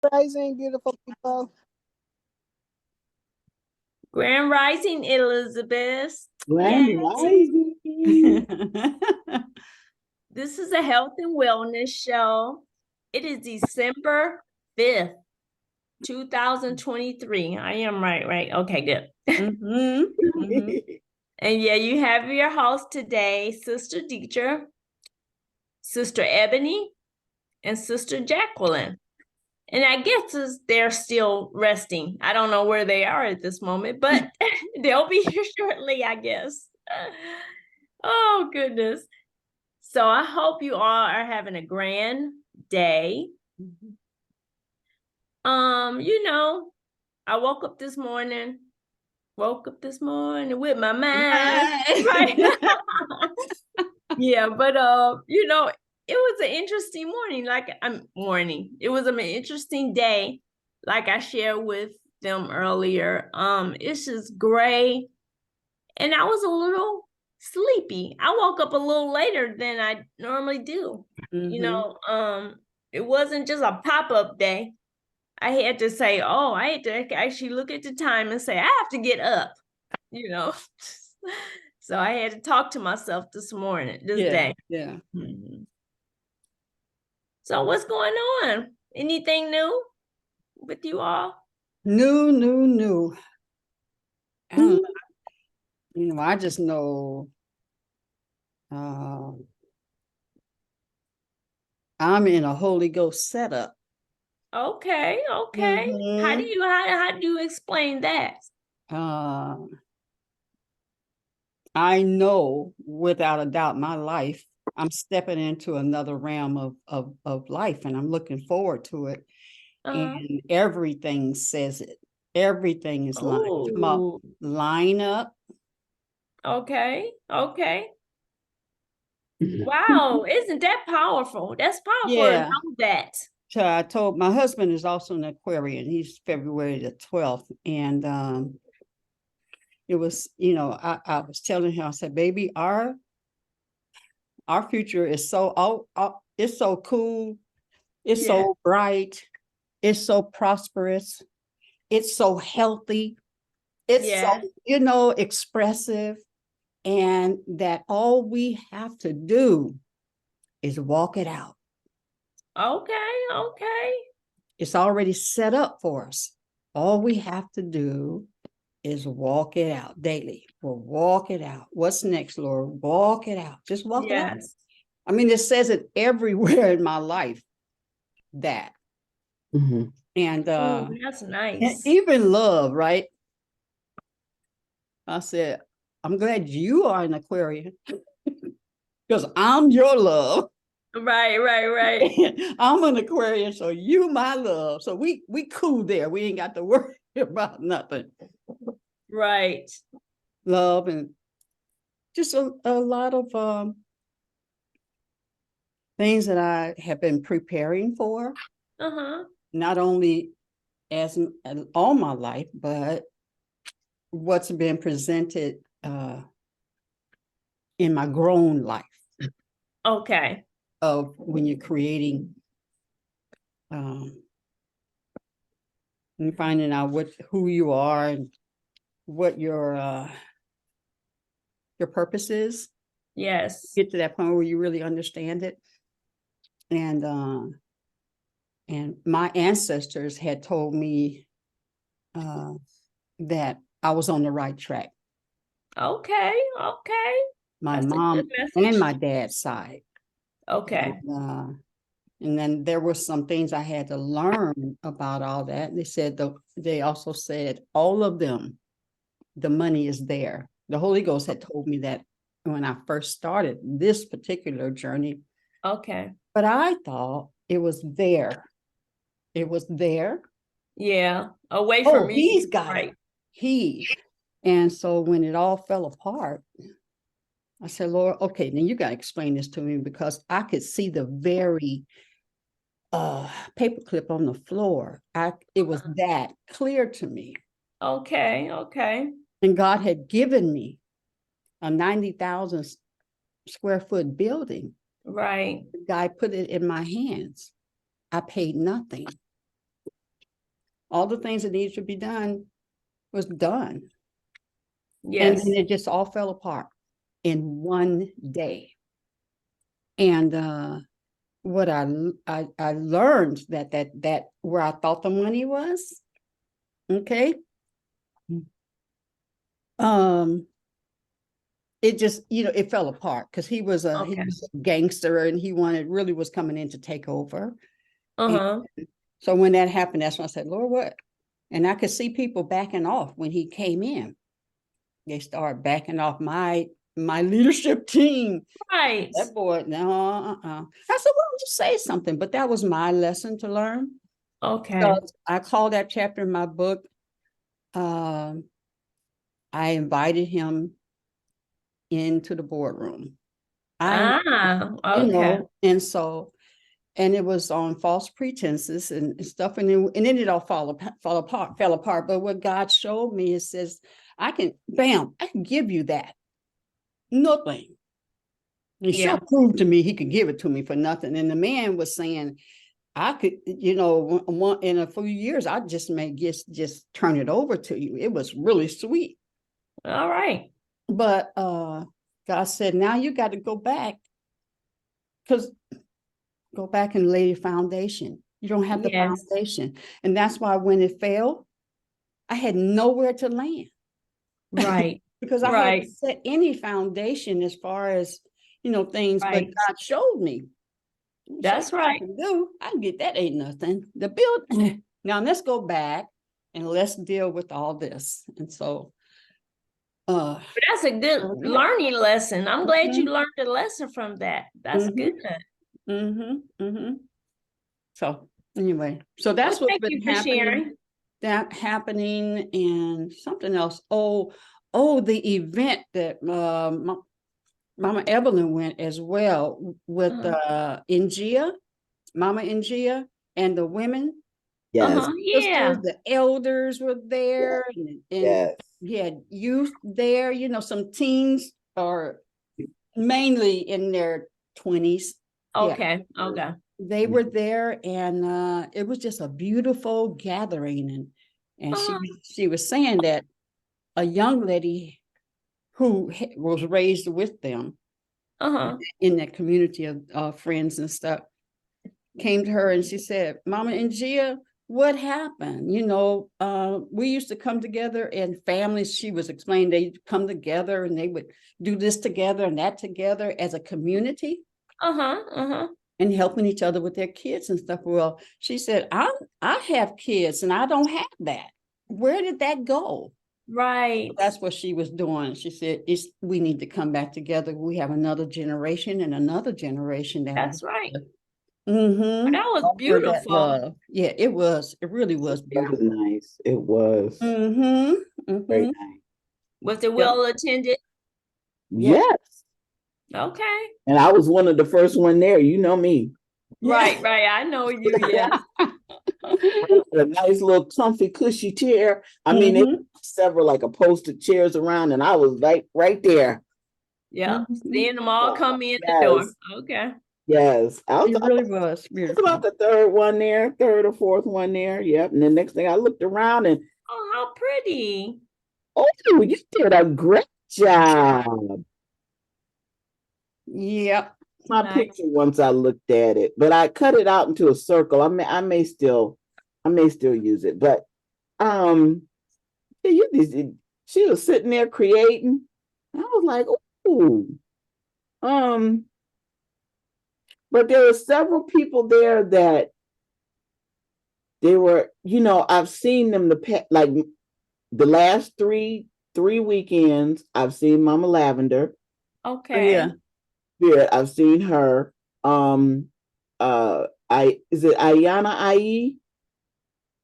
Rising, beautiful people. Grand Rising, Elizabeth. Grand Yay. Rising. This is a health and wellness show. It is December 5th, 2023. I am right? Okay, good. And yeah, you have your host today, Sister Deitra, Sister Ebony, and Sister Jacqueline. And I guess they're still resting. I don't know where they are at this moment, but they'll be here shortly, I guess. Oh, goodness. So I hope you all are having a grand day. I woke up this morning with my mind. Right. Yeah, but it was an interesting morning. It was an interesting day, like I shared with them earlier. It's just gray, and I was a little sleepy. I woke up a little later than I normally do. It wasn't just a pop-up day. I had to say, I had to actually look at the time and say, I have to get up, So I had to talk to myself this day. Yeah. So what's going on? Anything new with you all? New. I don't know. I just know I'm in a Holy Ghost setup. Okay. How do you explain that? I know without a doubt my life, I'm stepping into another realm of life, and I'm looking forward to it. And everything says it. Everything is line up. Okay. Wow, isn't that powerful? That's powerful to know that. So I told my husband is also an Aquarian. He's February the 12th. And it was, I was telling him, I said, baby, our future is it's so cool. It's so bright. It's so prosperous. It's so healthy. It's so, expressive. And that all we have to do is walk it out. Okay. It's already set up for us. All we have to do is walk it out daily. We'll walk it out. What's next, Lord? Walk it out. Just walk it out. I mean, it says it everywhere in my life, that. And that's nice. And even love, right? I said, I'm glad you are an Aquarian because I'm your love. Right. I'm an Aquarian, so you my love. So we cool there. We ain't got to worry about nothing. Right. Love and just a lot of things that I have been preparing for. Not only as all my life, but what's been presented in my grown life. Okay. Of when you're creating, and finding out who you are and what your purpose is. Yes. Get to that point where you really understand it. And my ancestors had told me that I was on the right track. Okay. My mom and my dad's side. Okay. And then there were some things I had to learn about all that. They also said all of them, the money is there. The Holy Ghost had told me that when I first started this particular journey. Okay. But I thought it was there. It was there. Yeah. Away from you. He's got it. And so when it all fell apart, I said, Lord, okay, then you got to explain this to me, because I could see the very paperclip on the floor. It was that clear to me. Okay. And God had given me a 90,000 square foot building. Right. The guy put it in my hands. I paid nothing. all the things that needed to be done was done. Yes. And then it just all fell apart in one day. And what I learned that where I thought the money was, okay, it just, it fell apart because he was a gangster and he really was coming in to take over. Uh-huh. So when that happened, that's when I said, Lord, what? And I could see people backing off when he came in. They started backing off my leadership team. Right. That boy, no, I said, well, just say something. But that was my lesson to learn. Okay. So I call that chapter in my book. I invited him into the boardroom. Okay. And it was on false pretenses and stuff, and then it all fell apart. But what God showed me, it says, I can give you that. Nothing. He sure proved to me he could give it to me for nothing. And the man was saying, I could, in a few years, I just may just turn it over to you. It was really sweet. All right. But God said, now you got to go back and lay your foundation. You don't have the foundation. And that's why when it fell, I had nowhere to land. Right. Because I hadn't set any foundation as far as, things, but God showed me. That's right. I can get that ain't nothing. The build. Now let's go back and let's deal with all this. And so that's a good learning lesson. I'm glad you learned a lesson from that. That's good. So anyway, so that's what's been happening. That happening and something else. Oh, the event that Mama Evelyn went as well with Ingia, Mama Ingia, and the women. Yes. Sisters, the elders were there, and you had youth there. Some teens are mainly in their 20s. Okay. They were there, and it was just a beautiful gathering. And she was saying that a young lady who was raised with them in that community of friends and stuff came to her and she said, Mama Ngia, what happened? We used to come together in families. She was explaining they'd come together and they would do this together and that together as a community. And helping each other with their kids and stuff. Well, she said, I have kids and I don't have that. Where did that go? Right. That's what she was doing. She said, we need to come back together. We have another generation and another generation. That's right. Mm-hmm. That was beautiful. Yeah, it was. It really was beautiful. It was nice. It was. Very nice. Was it well attended? Yes. Okay. And I was one of the first one there. You know me. Right. I know you. Yeah. A nice little comfy, cushy chair. I mean, there were several like upholstered chairs around, and I was right there. Yeah. Seeing them all come in the door. Okay. Yes. It really was beautiful. About the third or fourth one there. Yep. And the next thing I looked around and how pretty. Oh, you did a great job. Yep. My picture once I looked at it, but I cut it out into a circle. I may still use it, but she was sitting there creating. I was like, ooh. But there were several people there that they were, I've seen them like the last three weekends. I've seen Mama Lavender. Okay. Yeah, I've seen her. Is it Ayana Ai?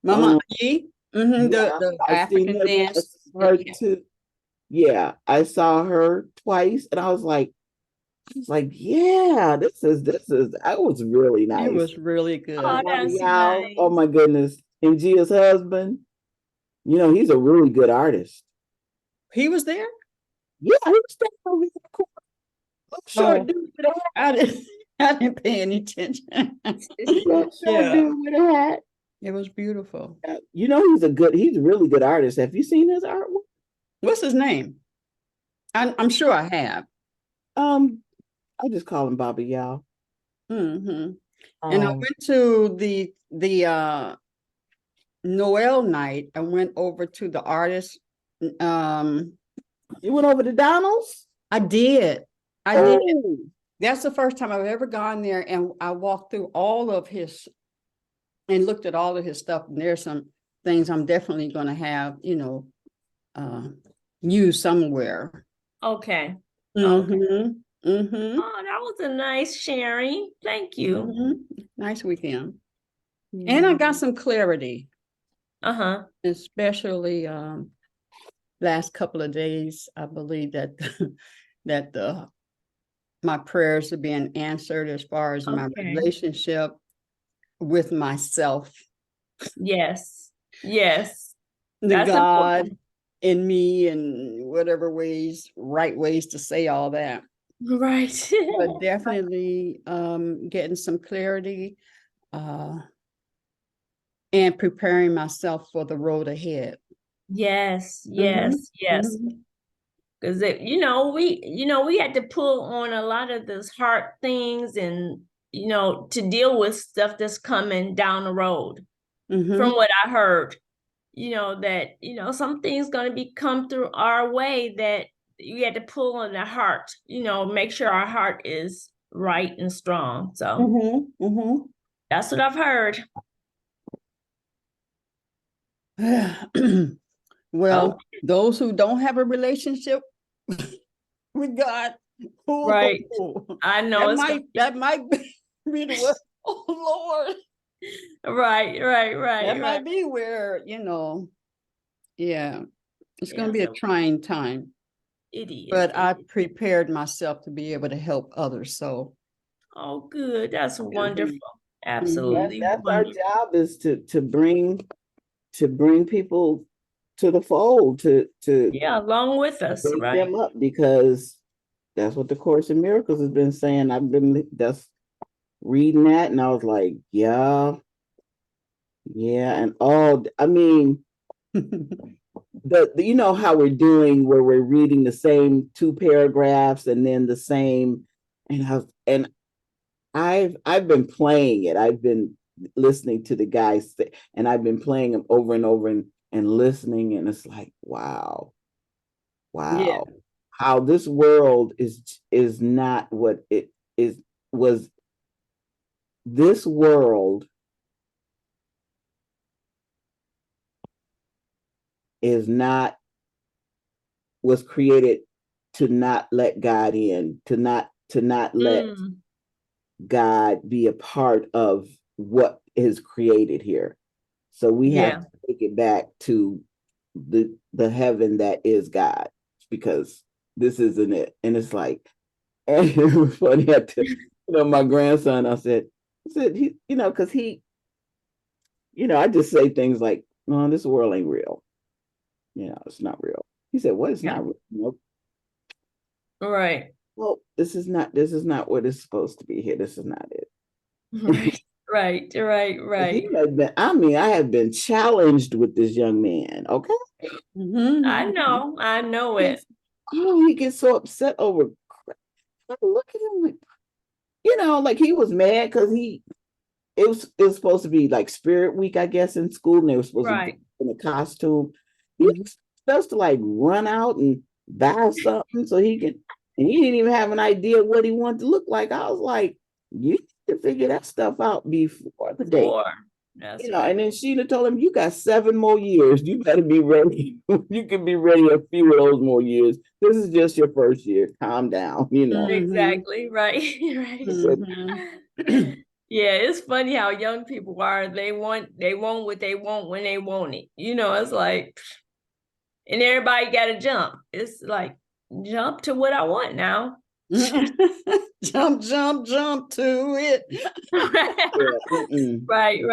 Mama Ai? The African dance. Her too. Yeah, I saw her twice, and I was like, yeah, this is. That was really nice. It was really good. Oh, that's nice. Oh my goodness, and Gia's husband, he's a really good artist. He was there. Yeah, he was there over there. Short dude with a hat. I didn't pay any attention. Dude with a hat. It was beautiful. You know, he's a really good artist. Have you seen his artwork? What's his name? I'm sure I have. I just call him Bobby Yao. And I went to the Noel night. I went over to the artist. You went over to Donald's? I did. Oh. That's the first time I've ever gone there, and I walked through all of his and looked at all of his stuff. And there's some things I'm definitely going to have, use somewhere. Okay. Mm-hmm. Oh, that was a nice sharing. Thank you. Nice weekend. And I got some clarity. Especially last couple of days. I believe that that my prayers are being answered as far as my relationship with myself. Yes. Yes. That's God important. In me, and whatever right ways to say all that. Right. But definitely getting some clarity and preparing myself for the road ahead. Yes. Yes. Yes. Because we had to pull on a lot of those hard things, and to deal with stuff that's coming down the road. From what I heard, that some things going to come through our way that you had to pull on the heart, make sure our heart is right and strong. So that's what I've heard. Well, those who don't have a relationship with God, right? I know that might be the word. Oh Lord. Right. That might be where, it's going to be a trying time. It is. But I prepared myself to be able to help others. So. Oh, good. That's wonderful. Absolutely. That's wonderful. Our job is to bring people to the fold, to along with us, wake right? them up, because that's what the Course in Miracles has been saying. I've been reading that, and I was like, yeah, and I mean, you know how we're doing, where we're reading the same 2 paragraphs and then the same, and I've been playing it. I've been listening to the guys, and I've been playing them over and over and listening, and it's like, wow, how this world is not what it was. This world was created to not let God in, to not let God be a part of what is created here. So we have to take it back to the heaven that is God, because this isn't it. And it's like, and it was funny, my grandson, I said he, because he, I just say things like, no, this world ain't real. It's not real. He said, what? It's not real. Nope. Right. Well, this is not what it's supposed to be here. This is not it. Right. He had been, I have been challenged with this young man. Okay. I know it. Oh, he gets so upset over crap. I look at him like, he was mad because it was supposed to be like Spirit Week, I guess, in school, and they were supposed to be in a costume. He was supposed to like run out and buy something so he can, and he didn't even have an idea what he wanted to look like. I was like, you need to figure that stuff out before the day. That's And then Sheila told him, you got 7 more years. You better be ready. You can be ready a few of those more years. This is just your first year. Calm down, Exactly. Right. Yeah, it's funny how young people are. They want what they want when they want it. It's like, and everybody got to jump. It's like, jump to what I want now. Jump to it. Right.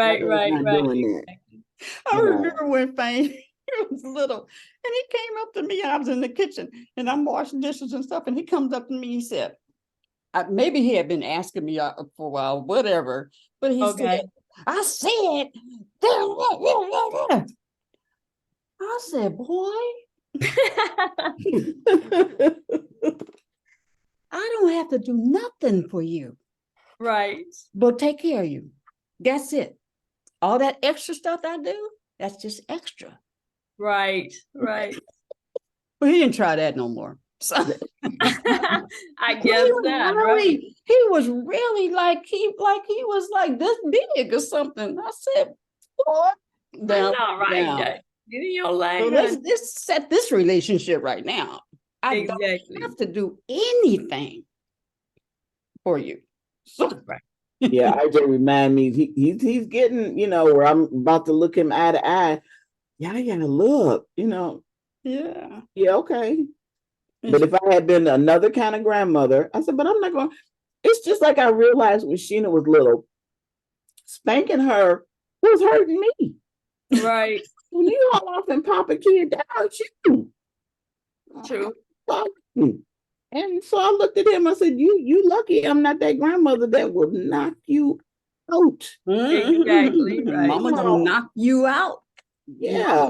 I remember when Fane was little, and he came up to me. I was in the kitchen and I'm washing dishes and stuff, and he comes up to me. He said, maybe he had been asking me for a while, whatever, but he said, I said, I said, boy, I don't have to do nothing for you, Right. but take care of you. That's it. All that extra stuff I do, that's just extra. Right. Right. But he didn't try that no more. So I guess not. Right. he was really like he was like this big or something. I said, boy, I down, know, right? down. Get in your So lane. let's set this relationship right now. I Exactly. don't have to do anything for you. So, Right. Yeah, RJ remind me he's getting, where I'm about to look him eye to eye. Yeah, I gotta look, yeah. Yeah, okay. But if I had been another kind of grandmother, I said, but I'm not going. It's just like I realized when Sheena was little, spanking her was hurting me. Right. When you haul off and pop a kid, that hurts you. True. And so I looked at him. I said, "You lucky I'm not that grandmother that will knock you out." Exactly. Right. Mama gonna knock you out. Yeah,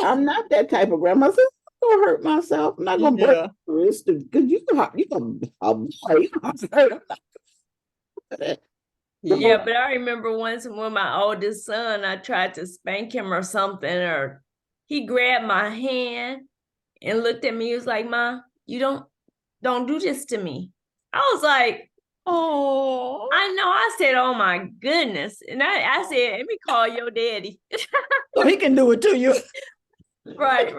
I'm not that type of grandmother. I'm not gonna hurt myself. I'm not gonna break my wrist because you can hurt. Yeah, but I remember once when my oldest son, I tried to spank him or something, or he grabbed my hand and looked at me. He was like, "Ma, you don't do this to me." I was like, Oh, I know. I said, "Oh my goodness," and I said, "Let me call your daddy." so he can do it to you. Right.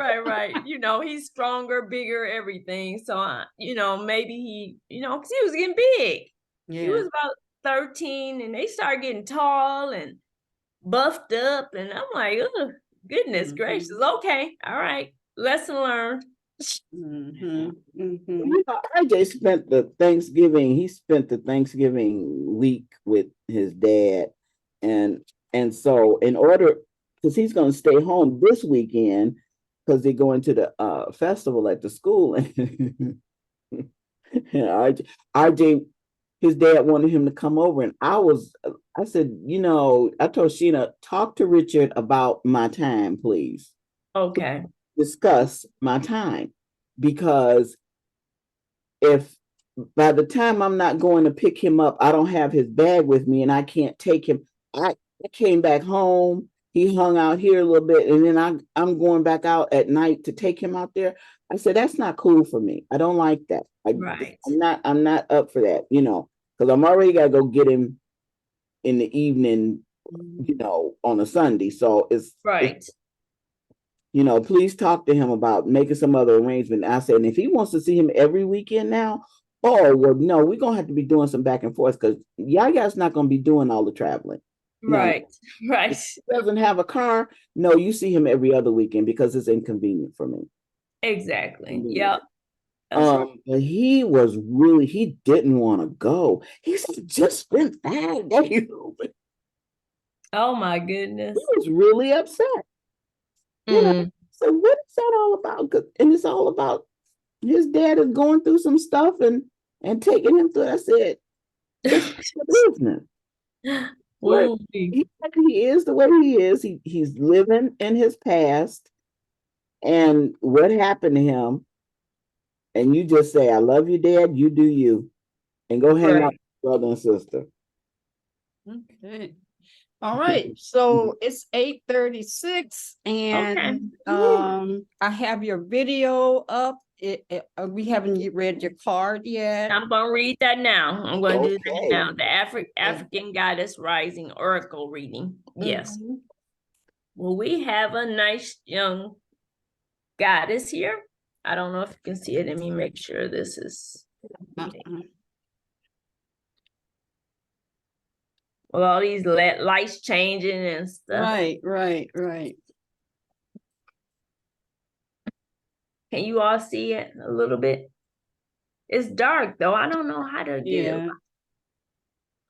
He's stronger, bigger, everything. So maybe because he was getting big. He was about 13, and they started getting tall and buffed up, and I'm like, oh, goodness gracious. Okay, all right, lesson learned. RJ spent the Thanksgiving. He spent the Thanksgiving week with his dad, and so in order, because he's going to stay home this weekend because they're going to the festival at the school, and RJ, his dad wanted him to come over, and I said, I told Sheena, talk to Richard about my time, please. Okay. Discuss my time, because if by the time I'm not going to pick him up, I don't have his bag with me and I can't take him. I came back home. He hung out here a little bit, and then I'm going back out at night to take him out there. I said, that's not cool for me. I don't like that. Right. I'm not up for that, because I'm already got to go get him in the evening, on a Sunday. So it's Right. Please talk to him about making some other arrangement. I said, and if he wants to see him every weekend now, oh, well, no, we're going to have to be doing some back and forth, because Yaya's not going to be doing all the traveling. Right. No. Right. If he doesn't have a car, no, you see him every other weekend because it's inconvenient for me. Exactly. Inconvenient. Yep. But he didn't want to go. He said, just spent 5 days. Oh my goodness. He was really upset. So what is that all about? And it's all about his dad is going through some stuff and taking him through. I said, that's the business. Well, he is the way he is. He's living in his past and what happened to him. And you just say, I love you, Dad. You do you. And go hang out with your brother and sister. Okay. All right. So it's 8:36, and I have your video up. We haven't read your card yet. I'm going to read that now. I'm going to do that now. The African Goddess Rising Oracle reading. Yes. Well, we have a nice young goddess here. I don't know if you can see it. Let me make sure this is. Well, all these lights changing and stuff. Right. Can you all see it a little bit? It's dark though. I don't know how to get it.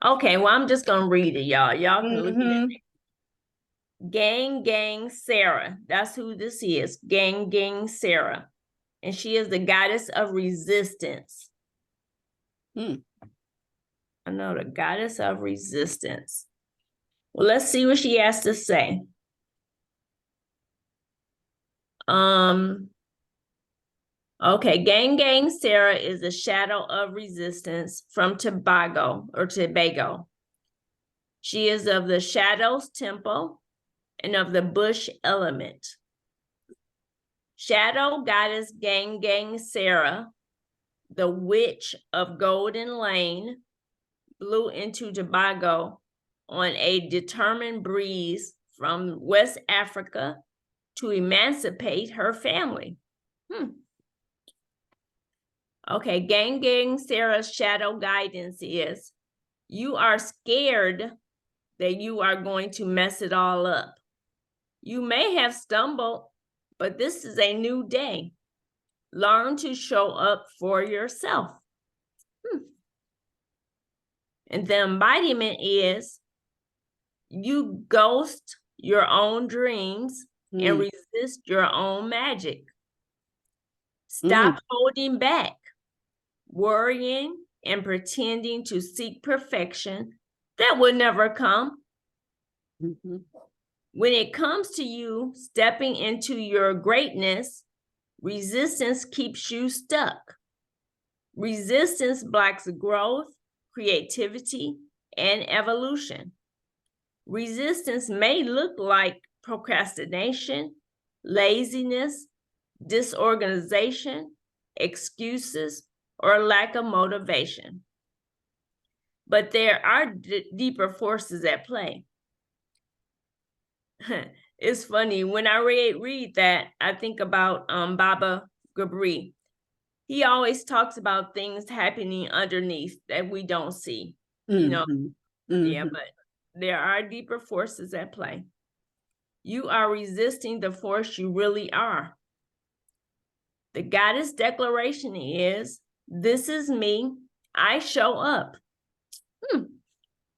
Okay, well, I'm just gonna read it, y'all. Y'all can look at it. Gang Sarah. That's who this is. Gang Sarah. And she is the goddess of resistance. I know, the goddess of resistance. Well, let's see what she has to say. Okay, Gang Sarah is a shadow of resistance from Tobago or Tobago. She is of the Shadows Temple and of the Bush element. Shadow goddess Gang Sarah, the witch of Golden Lane, blew into Tobago on a determined breeze from West Africa to emancipate her family. Okay, Gang Sarah's shadow guidance is, you are scared that you are going to mess it all up. You may have stumbled, but this is a new day. Learn to show up for yourself. And the embodiment is, you ghost your own dreams and resist your own magic. Stop holding back, worrying and pretending to seek perfection that will never come. When it comes to you stepping into your greatness, resistance keeps you stuck. Resistance blocks growth, creativity, and evolution. Resistance may look like procrastination, laziness, disorganization, excuses, or lack of motivation. But there are deeper forces at play. It's funny, when I read that, I think about Baba Gabri. He always talks about things happening underneath that we don't see, you know. Yeah, but there are deeper forces at play. You are resisting the force you really are. The goddess declaration is, this is me, I show up.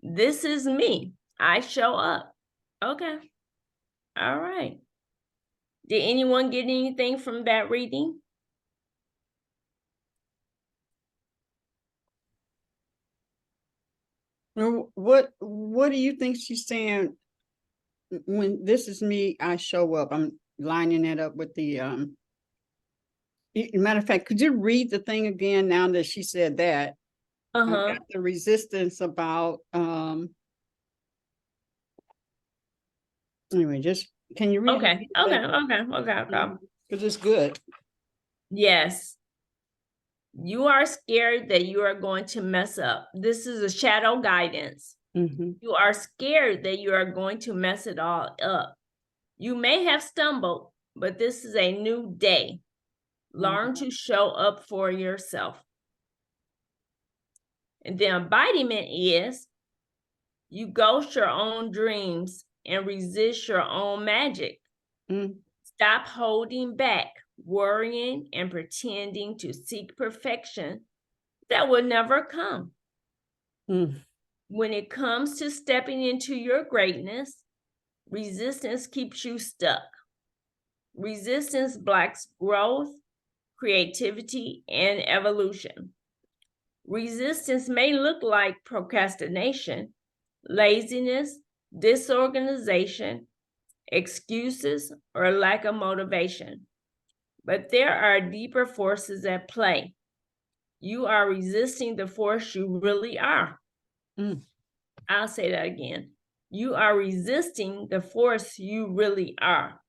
This is me, I show up. Okay. All right. Did anyone get anything from that reading? What do you think she's saying when this is me, I show up? I'm lining that up with the matter of fact, could you read the thing again now that she said that? I got the resistance about anyway, just can you read it? Okay. Because it's good. Yes. You are scared that you are going to mess up. This is a shadow guidance. You are scared that you are going to mess it all up. You may have stumbled, but this is a new day. Learn to show up for yourself. And the embodiment is, you ghost your own dreams and resist your own magic. Stop holding back, worrying and pretending to seek perfection that will never come. When it comes to stepping into your greatness, resistance keeps you stuck. Resistance blocks growth, creativity, and evolution. Resistance may look like procrastination, laziness, disorganization, excuses, or lack of motivation. But there are deeper forces at play. You are resisting the force you really are. I'll say that again. You are resisting the force you really are.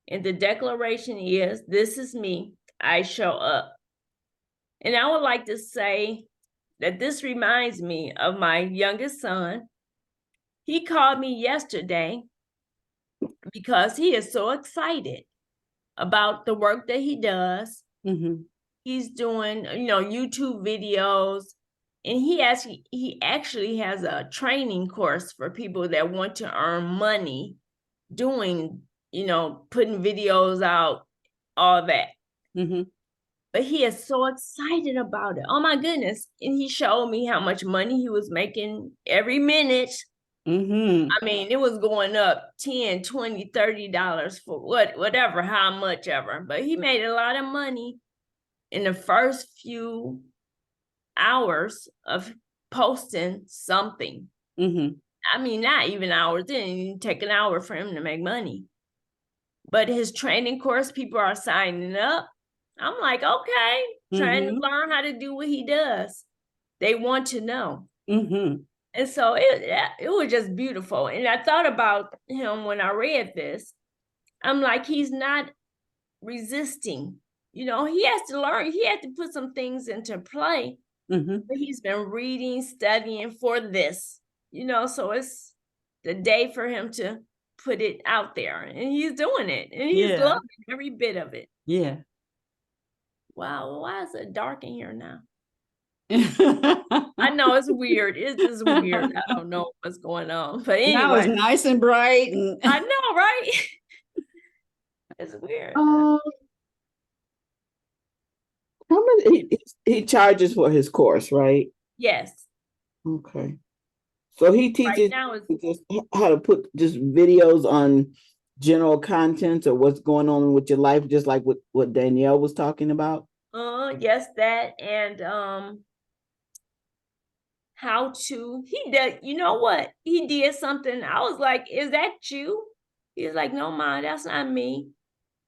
And the declaration is, this is me, I show up. And I would like to say that this reminds me of my youngest son. He called me yesterday because he is so excited about the work that he does. He's doing, YouTube videos, and he actually has a training course for people that want to earn money doing, putting videos out, all that. But he is so excited about it. Oh my goodness. And he showed me how much money he was making every minute. I mean, it was going up $10, $20, $30 for whatever, how much ever. But he made a lot of money in the first few hours of posting something. I mean, not even hours. It didn't even take an hour for him to make money. But his training course, people are signing up. I'm like, okay, trying to learn how to do what he does. They want to know. And so it was just beautiful. And I thought about him when I read this. I'm like, he's not resisting. You know, he has to learn. He had to put some things into play. But he's been reading, studying for this. You know, so it's the day for him to put it out there, and he's doing it, and he's loving every bit of it. Yeah. Wow, why is it dark in here now? I know it's weird. It's just weird. I don't know what's going on. But anyway. Now it's nice and bright. And I know, right? It's weird. How many he charges for his course, right? Yes. Okay. So he teaches Right now just how to put just videos on general content or what's going on with your life, just like what Danielle was talking about. Yes, that, and how to, he did, you know what? He did something. I was like, is that you? He was like, no, Ma, that's not me.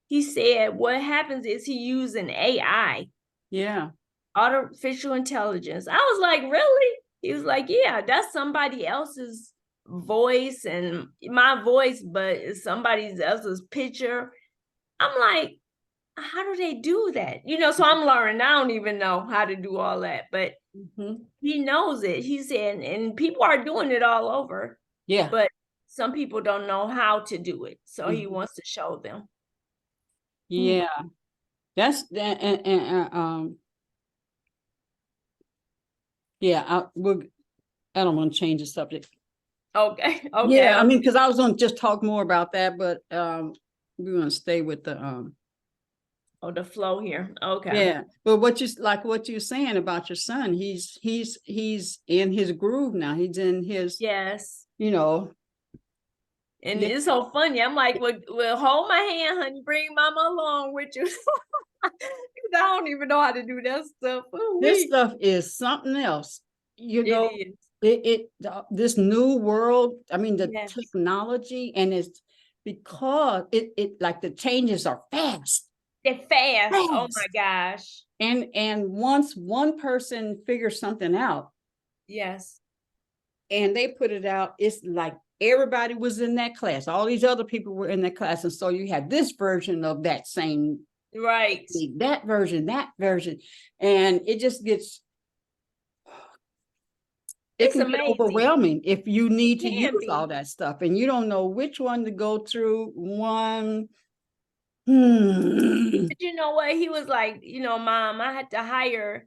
He said what happens is he using AI. yeah. Artificial intelligence. I was like, really? He was like, yeah, that's somebody else's voice and my voice, but it's somebody else's picture. I'm like, how do they do that? You know, so I'm learning. I don't even know how to do all that, but he knows it. He said, and people are doing it all over. Yeah. But some people don't know how to do it. So he wants to show them. Yeah. That's that. And yeah, I don't want to change the subject. Okay. Yeah, I mean, because I was going to just talk more about that, but we're going to stay with the the flow here. Okay. Yeah, but what you're saying about your son, he's in his groove now. He's in his you know. And it's so funny. I'm like, well, hold my hand, honey. Bring Mama along with you. I don't even know how to do that stuff. This stuff is something else. You know, this new world. I mean, the technology, and it's because it like the changes are fast. They're fast. Oh my gosh. And once one person figures something out, and they put it out, it's like everybody was in that class. All these other people were in that class, and so you had this version of that same that version, and it just gets. It can get overwhelming if you need to use all that stuff, and you don't know which one to go through. But you know what? He was like, you know, Mom, I had to hire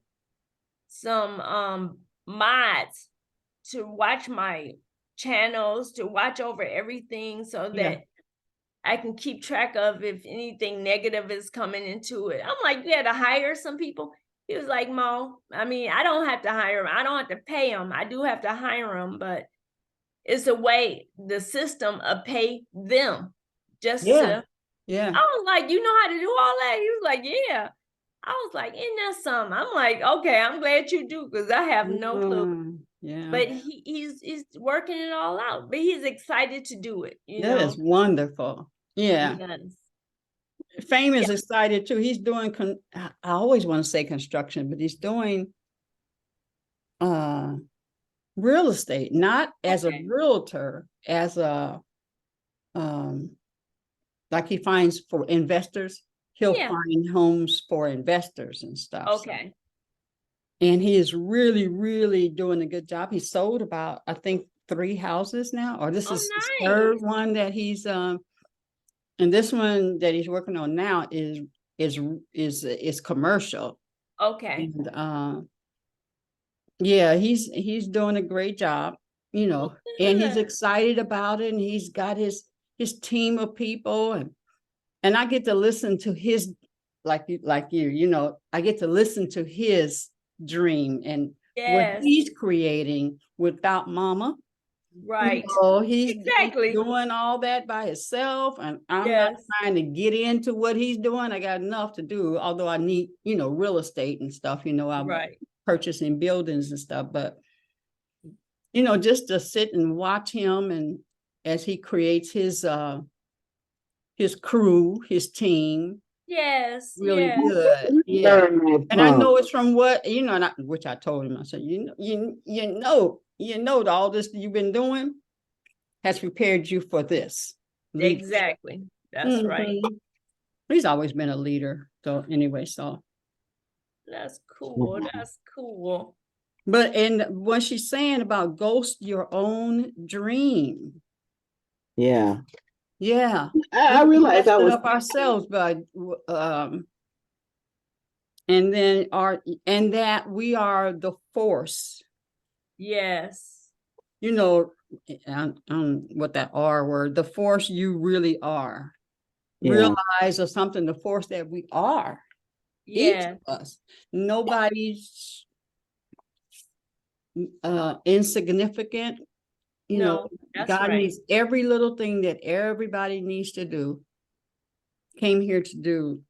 some mods to watch my channels, to watch over everything so that I can keep track of if anything negative is coming into it. I'm like, you had to hire some people. He was like, Mo, I mean, I don't have to hire them. I don't have to pay them. I do have to hire them, but it's a way, the system of pay them just to. I was like, you know how to do all that? He was like, yeah. I was like, isn't that something? I'm like, okay, I'm glad you do, because I have no clue. But he's working it all out. But he's excited to do it. You know, that is wonderful. Yeah. Fame is excited too. He's doing I always want to say construction, but he's doing real estate, not as a realtor, as a like he finds for investors. He'll find homes for investors and stuff. So. And he is really, really doing a good job. He sold about, I think, 3 houses now, or this is the third one that he's and this one that he's working on now is commercial. And he's doing a great job, you know, and he's excited about it, and he's got his team of people, and I get to listen to his like you know, I get to listen to his dream and what he's creating without Mama. Right. You know, he's doing all that by himself, and I'm not trying to get into what he's doing. I got enough to do, although I need, you know, real estate and stuff, you know, I'm purchasing buildings and stuff, but you know, just to sit and watch him and as he creates his crew, his team. Yes, Really yes. good. Yeah. Learn that And I from. know it's from what, you know, and which I told him, I said, you know, all this you've been doing has prepared you for this. leadership. Exactly. That's right. Mhm. He's always been a leader. So anyway, so. That's cool. Mhm. That's cool. But and what she's saying about ghost your own dream. Yeah. Yeah. I We realized messed I it was up ourselves, but and then and that we are the force. Yes. You know, what that R word, the force you really are. yeah. Realize or something, the force that we are. Each Yeah. of us. Nobody's insignificant. You know, No, that's God right. needs every little thing that everybody needs to do, came here to do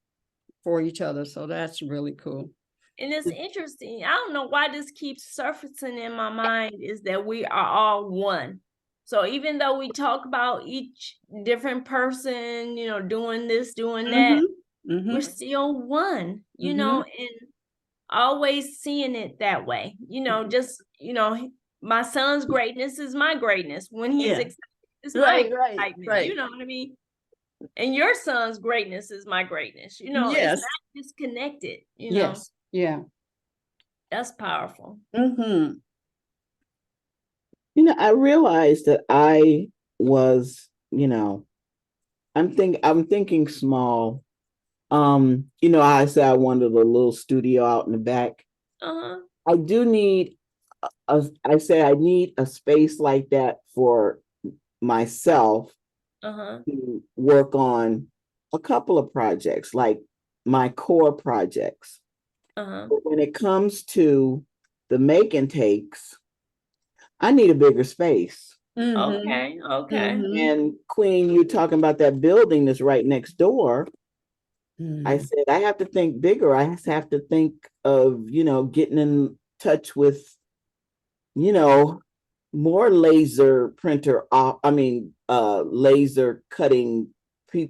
for each other. So that's really cool. And it's interesting. I don't know why this keeps surfacing in my mind is that we are all one. So even though we talk about each different person, you know, doing this, doing that, we're still one, you know, and always seeing it that way. You know, just, you know, my son's greatness is my greatness. When he's Yeah. excited, it's my excitement. Right. You know what I mean? And your son's greatness is my greatness. You know, it's Yes. not disconnected, you know. Yes. Yeah. That's powerful. Mm-hmm. You know, I realized that I was, you know, I'm thinking small. You know, I said I wanted a little studio out in the back. Uh-huh. I do need I say I need a space like that for myself Uh-huh. to work on a couple of projects, like my core projects. Uh-huh. But when it comes to the make and takes, I need a bigger space. Mm-hmm. Okay. Okay. Mm-hmm. And Queen, you talking about that building that's right next door. I Mm-hmm. said, I have to think bigger. I have to think of, you know, getting in touch with, you know, more laser printer, laser cutting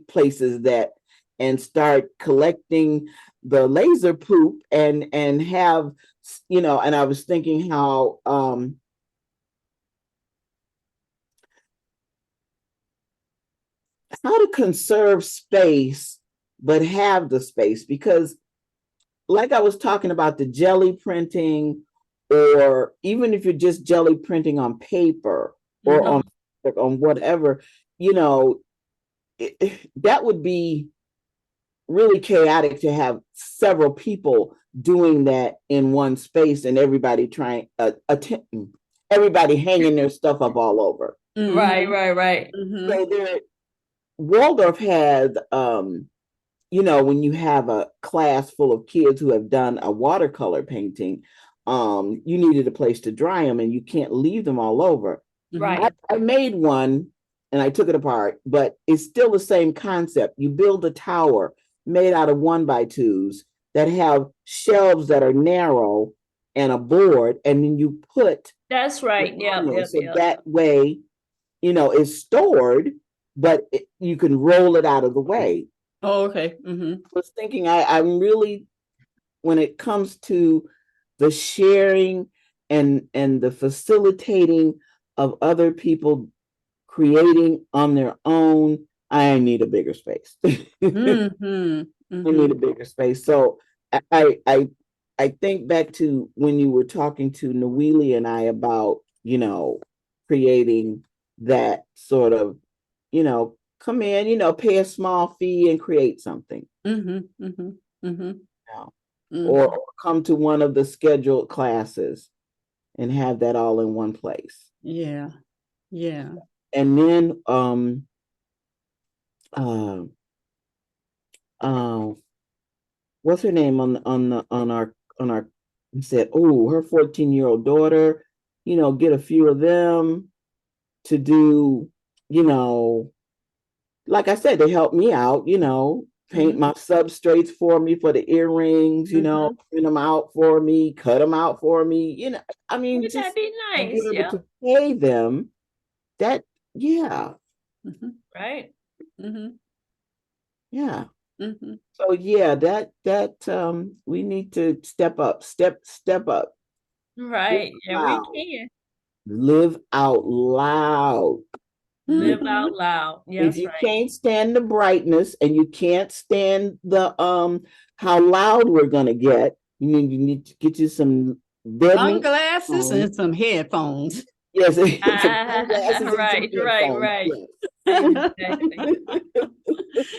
places that, and start collecting the laser poop and have, you know, and I was thinking how to conserve space, but have the space, because like I was talking about the jelly printing, or even if you're just jelly printing on paper or on whatever, you know, that would be really chaotic to have several people doing that in one space and everybody trying everybody hanging their stuff up all over. Right, right. Mm-hmm. So there, Waldorf had you know, when you have a class full of kids who have done a watercolor painting, you needed a place to dry them and you can't leave them all over. Right. I made one and I took it apart, but it's still the same concept. You build a tower made out of 1x2s that have shelves that are narrow and a board, and then you put That's right. Yeah. so that way, you know, it's stored, but you can roll it out of the way. Oh, okay. Mm-hmm. I was thinking I'm really, when it comes to the sharing and the facilitating of other people creating on their own, I need a bigger space. Mm-hmm. I need a bigger space. So I think back to when you were talking to Nawili and I about, you know, creating that sort of, you know, come in, you know, pay a small fee and create something. Mm-hmm. Mm-hmm. Mm-hmm. Now, Mm-hmm. or come to one of the scheduled classes and have that all in one place. Yeah. Yeah. And then uh, uh, what's her name on our said, oh, her 14-year-old daughter, you know, get a few of them to do, you know, like I said, they help me out, you know, paint my substrates for me for the earrings, you know, print them out for me, cut them out for me. You know, I mean, Wouldn't that just be to nice? be able Yeah. to pay them. That, yeah, Right. yeah. So yeah, that we need to step up, step up. Right. Yeah, we can. Live out loud. Live out loud. If Yes, you right. can't stand the brightness and you can't stand the how loud we're gonna get, you need to get you some deadening Sunglasses and some headphones. Yes, some sunglasses and some Right, right. headphones, Exactly.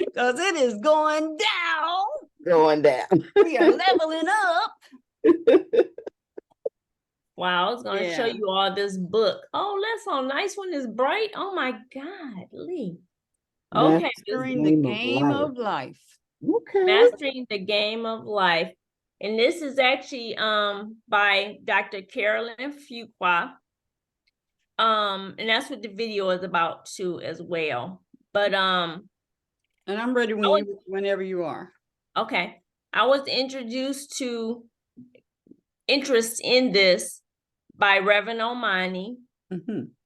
Because it is going down. Going down. We are leveling up. Wow, I was gonna show Yeah. you all this book. Oh, that's so nice when it's bright. Oh my God, Lee. Okay, Mastering the game of life. Okay. Mastering the Game of Life. And this is actually by Dr. Carolyn Fuqua. And that's what the video is about too as well. But and I'm ready whenever you are. Okay. I was introduced to interest in this by Reverend Omani.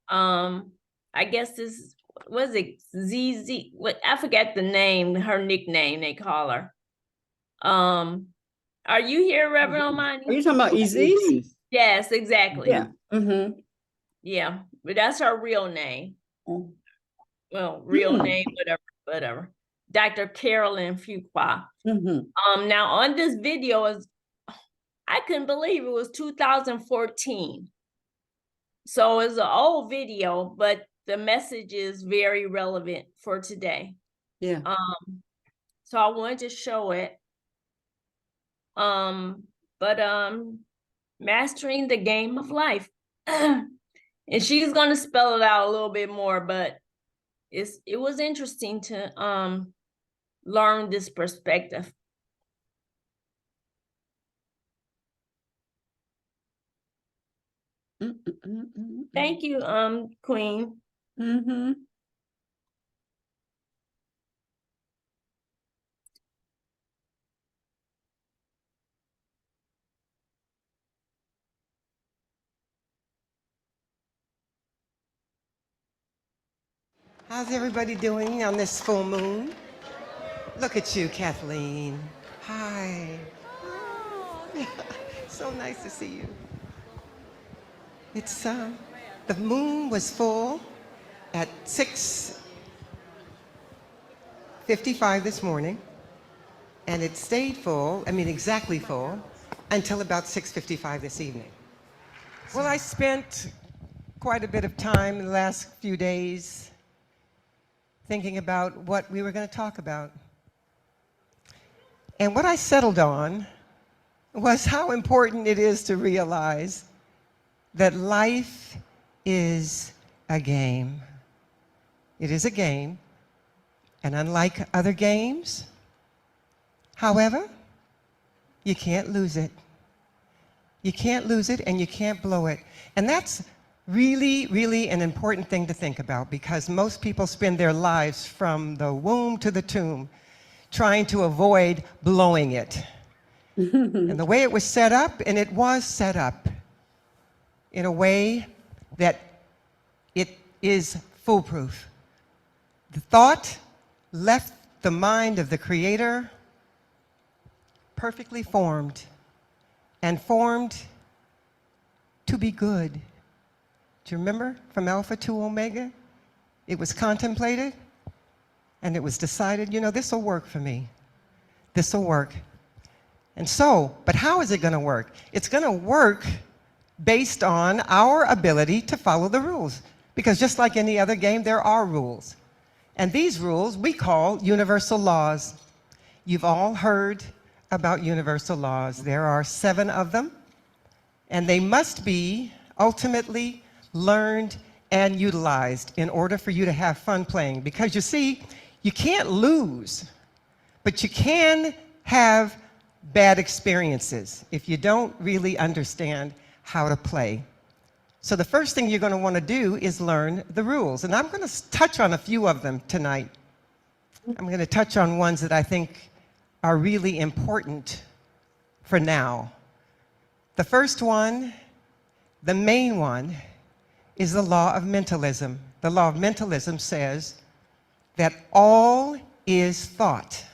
I guess this was it ZZ. What I forget the name, her nickname they call her. Are you here, Reverend Omani? Are you talking about Aziz? Yes, exactly. Yeah. Yeah, but that's her real name. Well, real name, whatever. Dr. Carolyn Fuqua. Now on this video is, I couldn't believe it was 2014. So it's an old video, but the message is very relevant for today. Yeah. So I wanted to show it. Mastering the Game of Life. And she's gonna spell it out a little bit more, but it was interesting to learn this perspective. Thank you, Queen. How's everybody doing on this full moon? Look at you, Kathleen. Hi. Oh, so nice to see you. It's the moon was full at 6:55 this morning, and it stayed full, exactly full, until about 6:55 this evening. Well, I spent quite a bit of time in the last few days thinking about what we were going to talk about. And what I settled on was how important it is to realize that life is a game. It is a game, and unlike other games, however, you can't lose it. You can't lose it and you can't blow it. And that's really, really an important thing to think about, because most people spend their lives from the womb to the tomb trying to avoid blowing it. And the way it was set up, and it was set up in a way that it is foolproof. The thought left the mind of the Creator perfectly formed, and formed to be good. Do you remember from Alpha to Omega? It was contemplated, and it was decided, this will work for me. This will work. And so, but how is it going to work? It's going to work based on our ability to follow the rules. Because just like any other game, there are rules. And these rules we call universal laws. You've all heard about universal laws. There are 7 of them, and they must be ultimately learned and utilized in order for you to have fun playing. Because you see, you can't lose, but you can have bad experiences if you don't really understand how to play. So the first thing you're going to want to do is learn the rules. And I'm going to touch on a few of them tonight. I'm going to touch on ones that I think are really important for now. The first one, the main one, is the law of mentalism. The law of mentalism says that all is thought,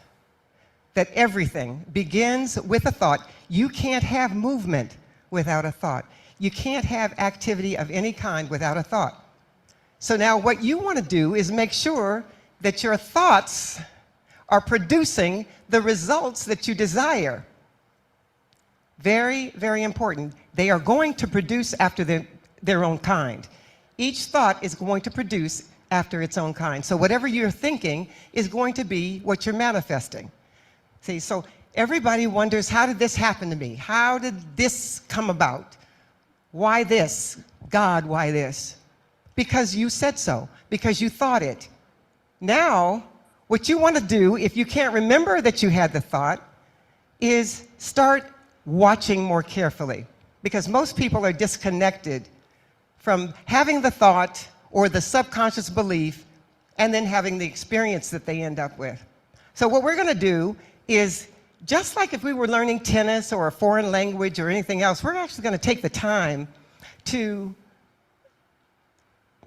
that everything begins with a thought. You can't have movement without a thought. You can't have activity of any kind without a thought. So now what you want to do is make sure that your thoughts are producing the results that you desire. Very, very important. They are going to produce after their own kind. Each thought is going to produce after its own kind. So whatever you're thinking is going to be what you're manifesting. See, so everybody wonders, how did this happen to me? How did this come about? Why this? God, why this? Because you said so, because you thought it. Now, what you want to do, if you can't remember that you had the thought, is start watching more carefully. Because most people are disconnected from having the thought or the subconscious belief and then having the experience that they end up with. So what we're going to do is, just like if we were learning tennis or a foreign language or anything else, we're actually going to take the time to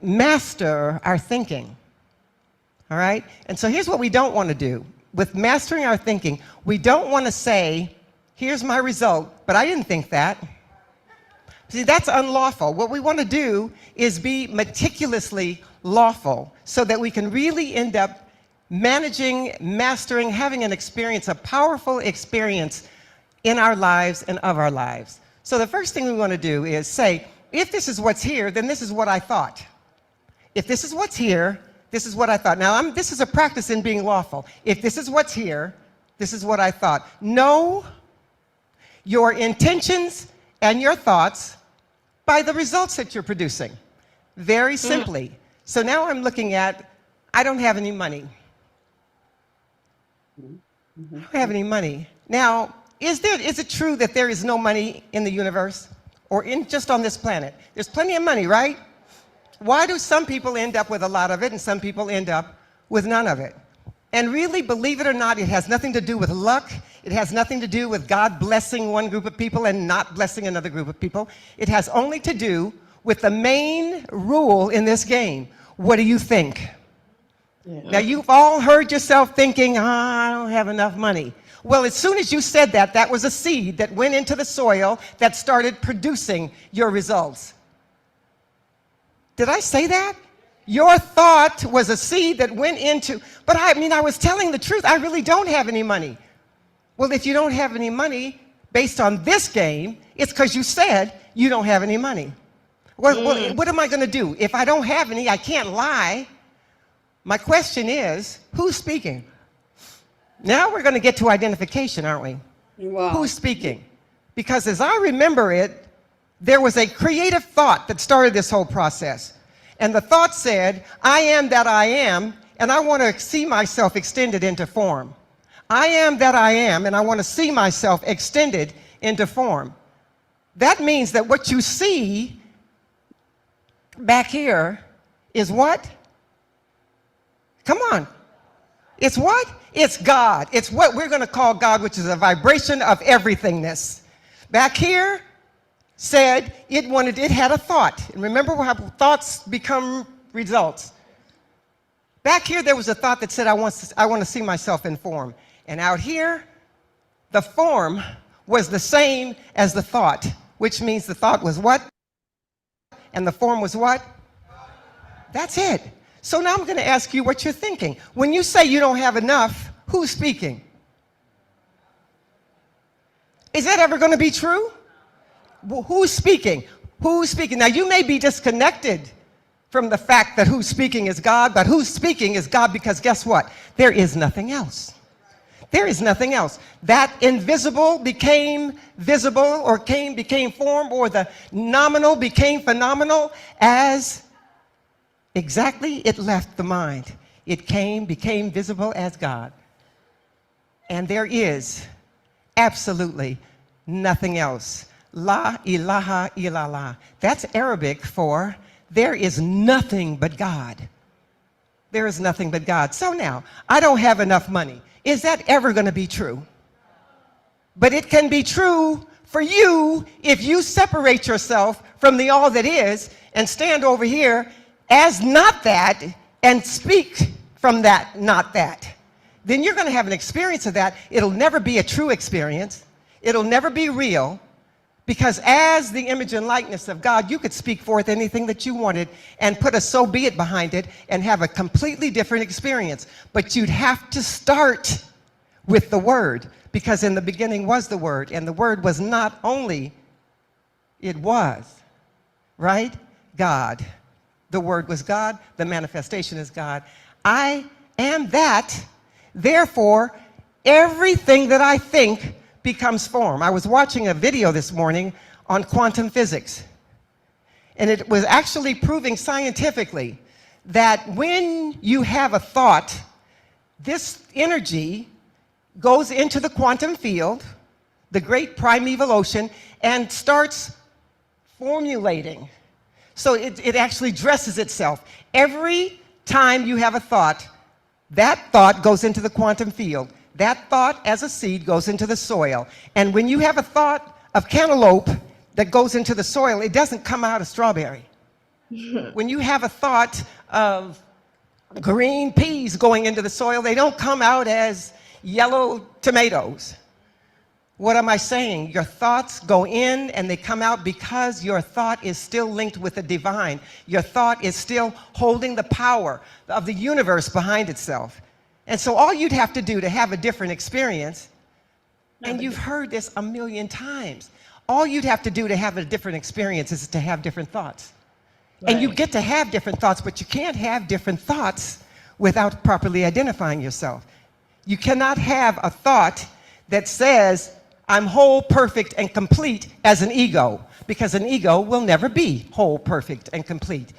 master our thinking. All right? And so here's what we don't want to do. With mastering our thinking, we don't want to say, here's my result, but I didn't think that. See, that's unlawful. What we want to do is be meticulously lawful so that we can really end up managing, mastering, having an experience, a powerful experience in our lives and of our lives. So the first thing we want to do is say, if this is what's here, then this is what I thought. If this is what's here, this is what I thought. Now, this is a practice in being lawful. If this is what's here, this is what I thought. Know your intentions and your thoughts by the results that you're producing. Very simply. So now I'm looking at, I don't have any money. I don't have any money. Now, is it true that there is no money in the universe or just on this planet? There's plenty of money, right? Why do some people end up with a lot of it and some people end up with none of it? And really, believe it or not, it has nothing to do with luck. It has nothing to do with God blessing one group of people and not blessing another group of people. It has only to do with the main rule in this game. What do you think? Yeah. Now, you've all heard yourself thinking, I don't have enough money. Well, as soon as you said that, that was a seed that went into the soil that started producing your results. Did I say that? Your thought was a seed that went into, but I was telling the truth. I really don't have any money. Well, if you don't have any money, based on this game, it's because you said you don't have any money. Well, what am I going to do? If I don't have any, I can't lie. My question is, who's speaking? Now we're going to get to identification, aren't we? Wow. Who's speaking? Because as I remember it, there was a creative thought that started this whole process. And the thought said, I am that I am, and I want to see myself extended into form. I am that I am, and I want to see myself extended into form. That means that what you see back here is what? Come on. It's what? It's God. It's what we're going to call God, which is a vibration of everythingness. Back here said it had a thought. And remember how thoughts become results. Back here there was a thought that said, I want to see myself in form. And out here, the form was the same as the thought, which means the thought was what? And the form was what? That's it. So now I'm going to ask you what you're thinking. When you say you don't have enough, who's speaking? Is that ever going to be true? Who's speaking? Who's speaking? Now, you may be disconnected from the fact that who's speaking is God, but who's speaking is God, because guess what? There is nothing else. There is nothing else. That invisible became visible, or became form, or the nominal became phenomenal as exactly it left the mind. It became visible as God. And there is absolutely nothing else. La ilaha illallah. That's Arabic for there is nothing but God. There is nothing but God. So now, I don't have enough money. Is that ever going to be true? But it can be true for you if you separate yourself from the all that is and stand over here as not that and speak from that not that. Then you're going to have an experience of that. It'll never be a true experience. It'll never be real, because as the image and likeness of God, you could speak forth anything that you wanted and put a so be it behind it and have a completely different experience. But you'd have to start with the Word, because in the beginning was the Word, and the Word was not only, it was, right? God. The Word was God, the manifestation is God. I am that, therefore, everything that I think becomes form. I was watching a video this morning on quantum physics, and it was actually proving scientifically that when you have a thought, this energy goes into the quantum field, the great primeval ocean, and starts formulating. So it actually dresses itself. Every time you have a thought, that thought goes into the quantum field. That thought as a seed goes into the soil. And when you have a thought of cantaloupe that goes into the soil, it doesn't come out as strawberry. When you have a thought of green peas going into the soil, they don't come out as yellow tomatoes. What am I saying? Your thoughts go in and they come out because your thought is still linked with the divine. Your thought is still holding the power of the universe behind itself. And so all you'd have to do to have a different experience, and you've heard this a million times, all you'd have to do to have a different experience is to have different thoughts. Right. And you get to have different thoughts, but you can't have different thoughts without properly identifying yourself. You cannot have a thought that says, I'm whole, perfect, and complete as an ego, because an ego will never be whole, perfect, and complete.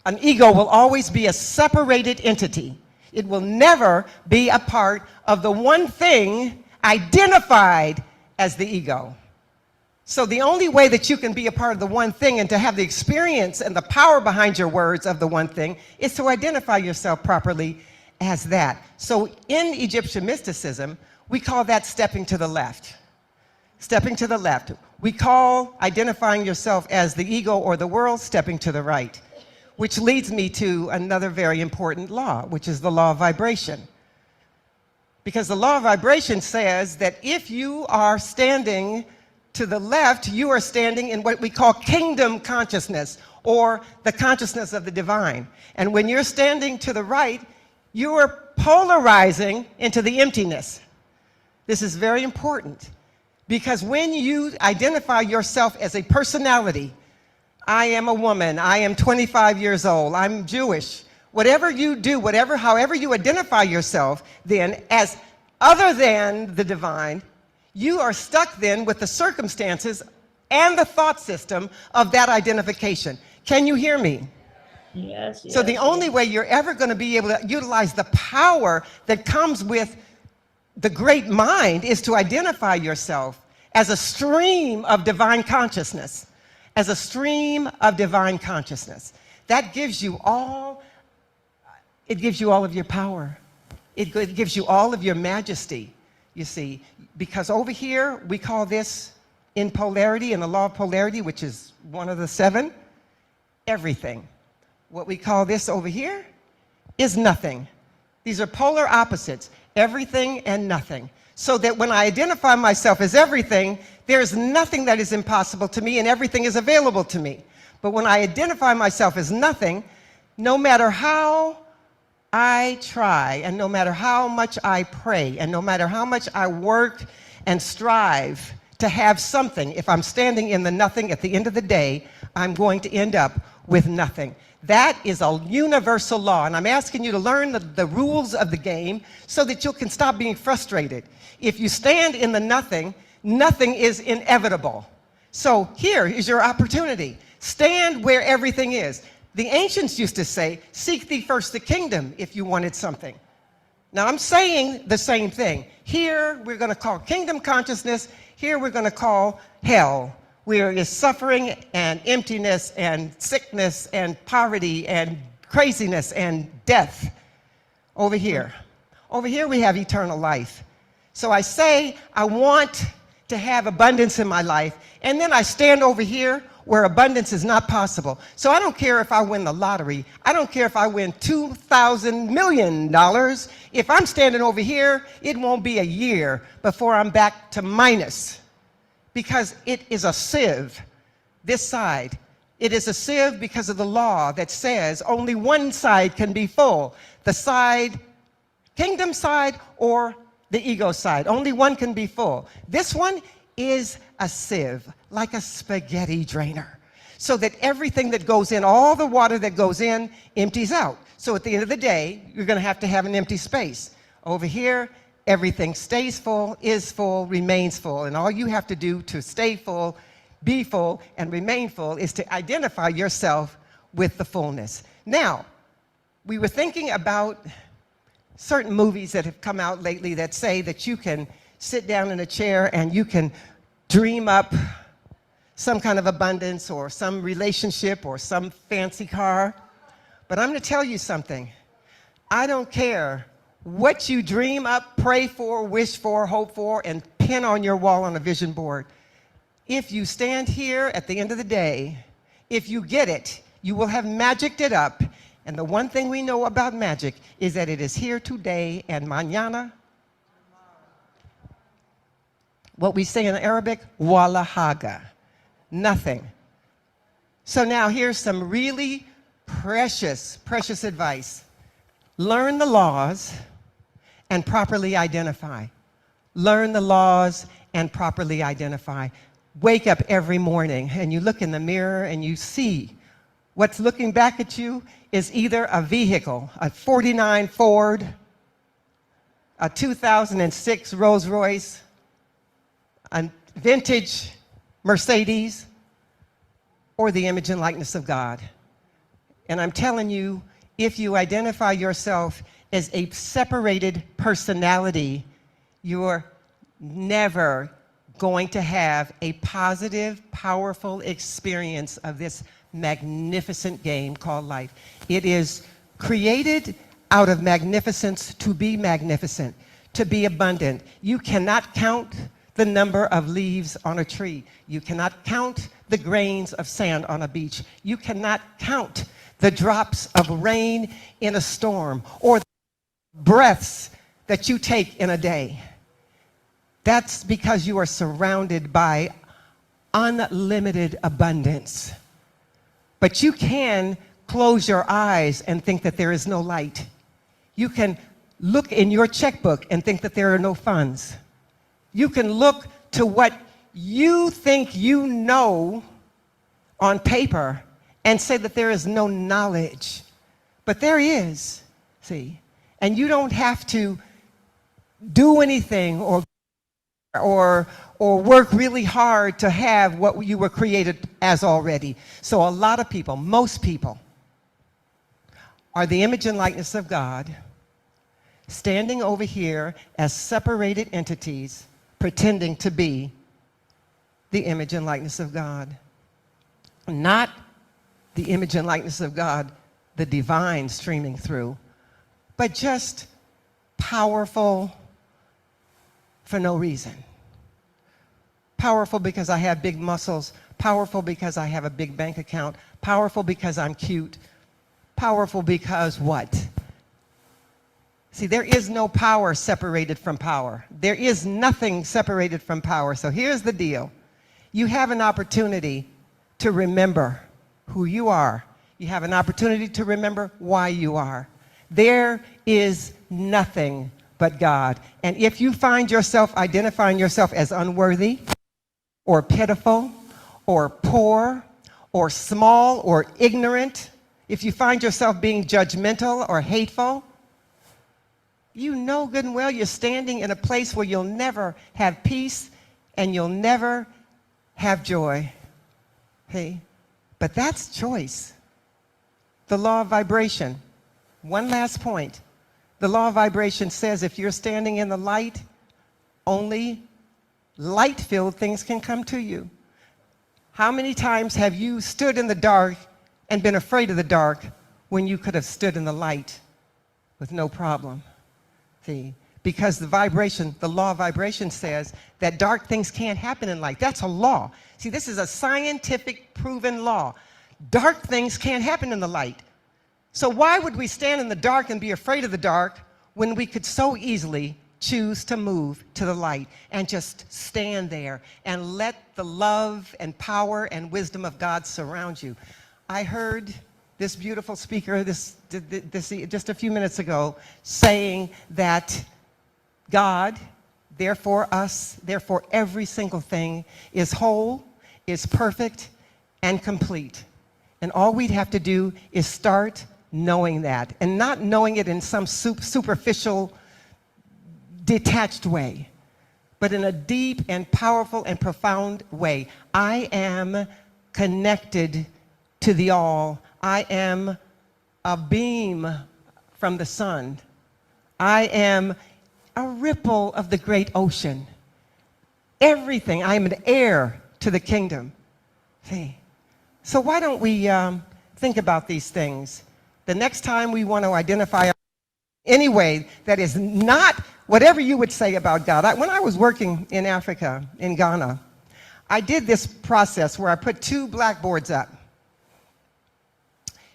An ego will always be a separated entity. It will never be a part of the one thing identified as the ego. So the only way that you can be a part of the one thing and to have the experience and the power behind your words of the one thing is to identify yourself properly as that. So in Egyptian mysticism, we call that stepping to the left. Stepping to the left. We call identifying yourself as the ego or the world stepping to the right. Which leads me to another very important law, which is the law of vibration. Because the law of vibration says that if you are standing to the left, you are standing in what we call kingdom consciousness, or the consciousness of the divine. And when you're standing to the right, you are polarizing into the emptiness. This is very important, because when you identify yourself as a personality, I am a woman, I am 25 years old, I'm Jewish. Whatever you do, however you identify yourself then as other than the divine, you are stuck then with the circumstances and the thought system of that identification. Can you hear me? Yes. So the only way you're ever going to be able to utilize the power that comes with the great mind is to identify yourself as a stream of divine consciousness. As a stream of divine consciousness. That gives you all, it gives you all of your power. It gives you all of your majesty, you see. Because over here, we call this in polarity, in the law of polarity, which is one of the 7, everything. What we call this over here is nothing. These are polar opposites, everything and nothing. So that when I identify myself as everything, there's nothing that is impossible to me and everything is available to me. But when I identify myself as nothing, no matter how I try and no matter how much I pray and no matter how much I work and strive to have something, if I'm standing in the nothing at the end of the day, I'm going to end up with nothing. That is a universal law, and I'm asking you to learn the rules of the game so that you can stop being frustrated. If you stand in the nothing, nothing is inevitable. So here is your opportunity. Stand where everything is. The ancients used to say, seek thee first the kingdom if you wanted something. Now I'm saying the same thing. Here we're going to call kingdom consciousness. Here we're going to call hell, where is suffering and emptiness and sickness and poverty and craziness and death. over here. Over here we have eternal life. So I say I want to have abundance in my life, and then I stand over here where abundance is not possible. So I don't care if I win the lottery. I don't care if I win $2,000 million. If I'm standing over here, it won't be a year before I'm back to minus, because it is a sieve, this side. It is a sieve because of the law that says only one side can be full. The side, kingdom side or the ego side. Only one can be full. This one is a sieve, like a spaghetti drainer, so that everything that goes in, all the water that goes in, empties out. So at the end of the day, you're going to have an empty space. Over here, everything stays full, is full, remains full. And all you have to do to stay full, be full, and remain full is to identify yourself with the fullness. Now, we were thinking about certain movies that have come out lately that say that you can sit down in a chair and you can dream up some kind of abundance or some relationship or some fancy car. But I'm going to tell you something. I don't care what you dream up, pray for, wish for, hope for, and pin on your wall on a vision board. If you stand here at the end of the day, if you get it, you will have magicked it up. And the one thing we know about magic is that it is here today and mañana. What we say in Arabic, wala haga, nothing. So now here's some really precious advice. Learn the laws and properly identify. Learn the laws and properly identify. Wake up every morning and you look in the mirror and you see what's looking back at you is either a vehicle, a 49 Ford, a 2006 Rolls Royce, a vintage Mercedes, or the image and likeness of God. And I'm telling you, if you identify yourself as a separated personality, you're never going to have a positive, powerful experience of this magnificent game called life. It is created out of magnificence to be magnificent, to be abundant. You cannot count the number of leaves on a tree. You cannot count the grains of sand on a beach. You cannot count the drops of rain in a storm or the breaths that you take in a day. That's because you are surrounded by unlimited abundance. But you can close your eyes and think that there is no light. You can look in your checkbook and think that there are no funds. You can look to what you think you know on paper and say that there is no knowledge. But there is, see? And you don't have to do anything or work really hard to have what you were created as already. So a lot of people, most people, are the image and likeness of God, standing over here as separated entities, pretending to be the image and likeness of God. Not the image and likeness of God, the divine streaming through, but just powerful for no reason. Powerful because I have big muscles, powerful because I have a big bank account, powerful because I'm cute, powerful because what? See, there is no power separated from power. There is nothing separated from power. So here's the deal. You have an opportunity to remember who you are. You have an opportunity to remember why you are. There is nothing but God. And if you find yourself identifying yourself as unworthy or pitiful or poor or small or ignorant, if you find yourself being judgmental or hateful, you know good and well you're standing in a place where you'll never have peace and you'll never have joy. Hey, but that's choice. The law of vibration. One last point. The law of vibration says if you're standing in the light, only light-filled things can come to you. How many times have you stood in the dark and been afraid of the dark when you could have stood in the light? with no problem. See, because the vibration, the law of vibration says that dark things can't happen in light. That's a law. See, this is a scientific proven law. Dark things can't happen in the light. So why would we stand in the dark and be afraid of the dark when we could so easily choose to move to the light and just stand there and let the love and power and wisdom of God surround you? I heard this beautiful speaker this just a few minutes ago saying that God, therefore us, therefore every single thing is whole, is perfect, and complete. And all we'd have to do is start knowing that, and not knowing it in some superficial, detached way, but in a deep and powerful and profound way. I am connected to the all. I am a beam from the sun. I am a ripple of the great ocean. Everything. I am an heir to the kingdom. See? So why don't we think about these things? The next time we want to identify any way that is not whatever you would say about God. When I was working in Africa, in Ghana, I did this process where I put 2 blackboards up.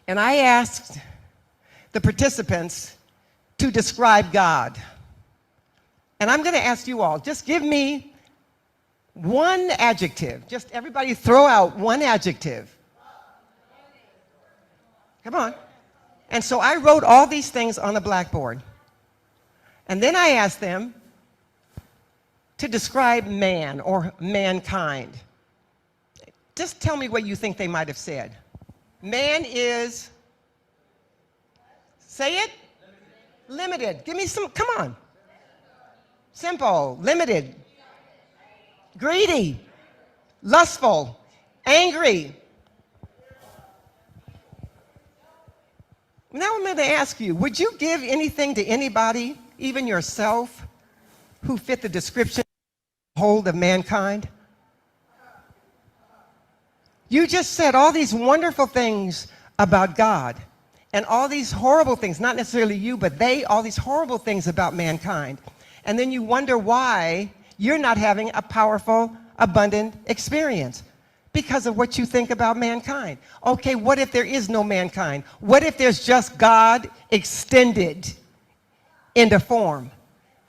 And I asked the participants to describe God. And I'm going to ask you all, just give me one adjective. Just everybody throw out one adjective. Come on. And so I wrote all these things on a blackboard. And then I asked them to describe man or mankind. Just tell me what you think they might have said. Man is, say it? Limited. Give me some, come on. Simple, limited, greedy, lustful, angry. Now I'm going to ask you, would you give anything to anybody, even yourself, who fit the description hold of mankind? You just said all these wonderful things about God and all these horrible things, not necessarily you, but they, all these horrible things about mankind. And then you wonder why you're not having a powerful, abundant experience. Because of what you think about mankind. Okay, what if there is no mankind? What if there's just God extended into form?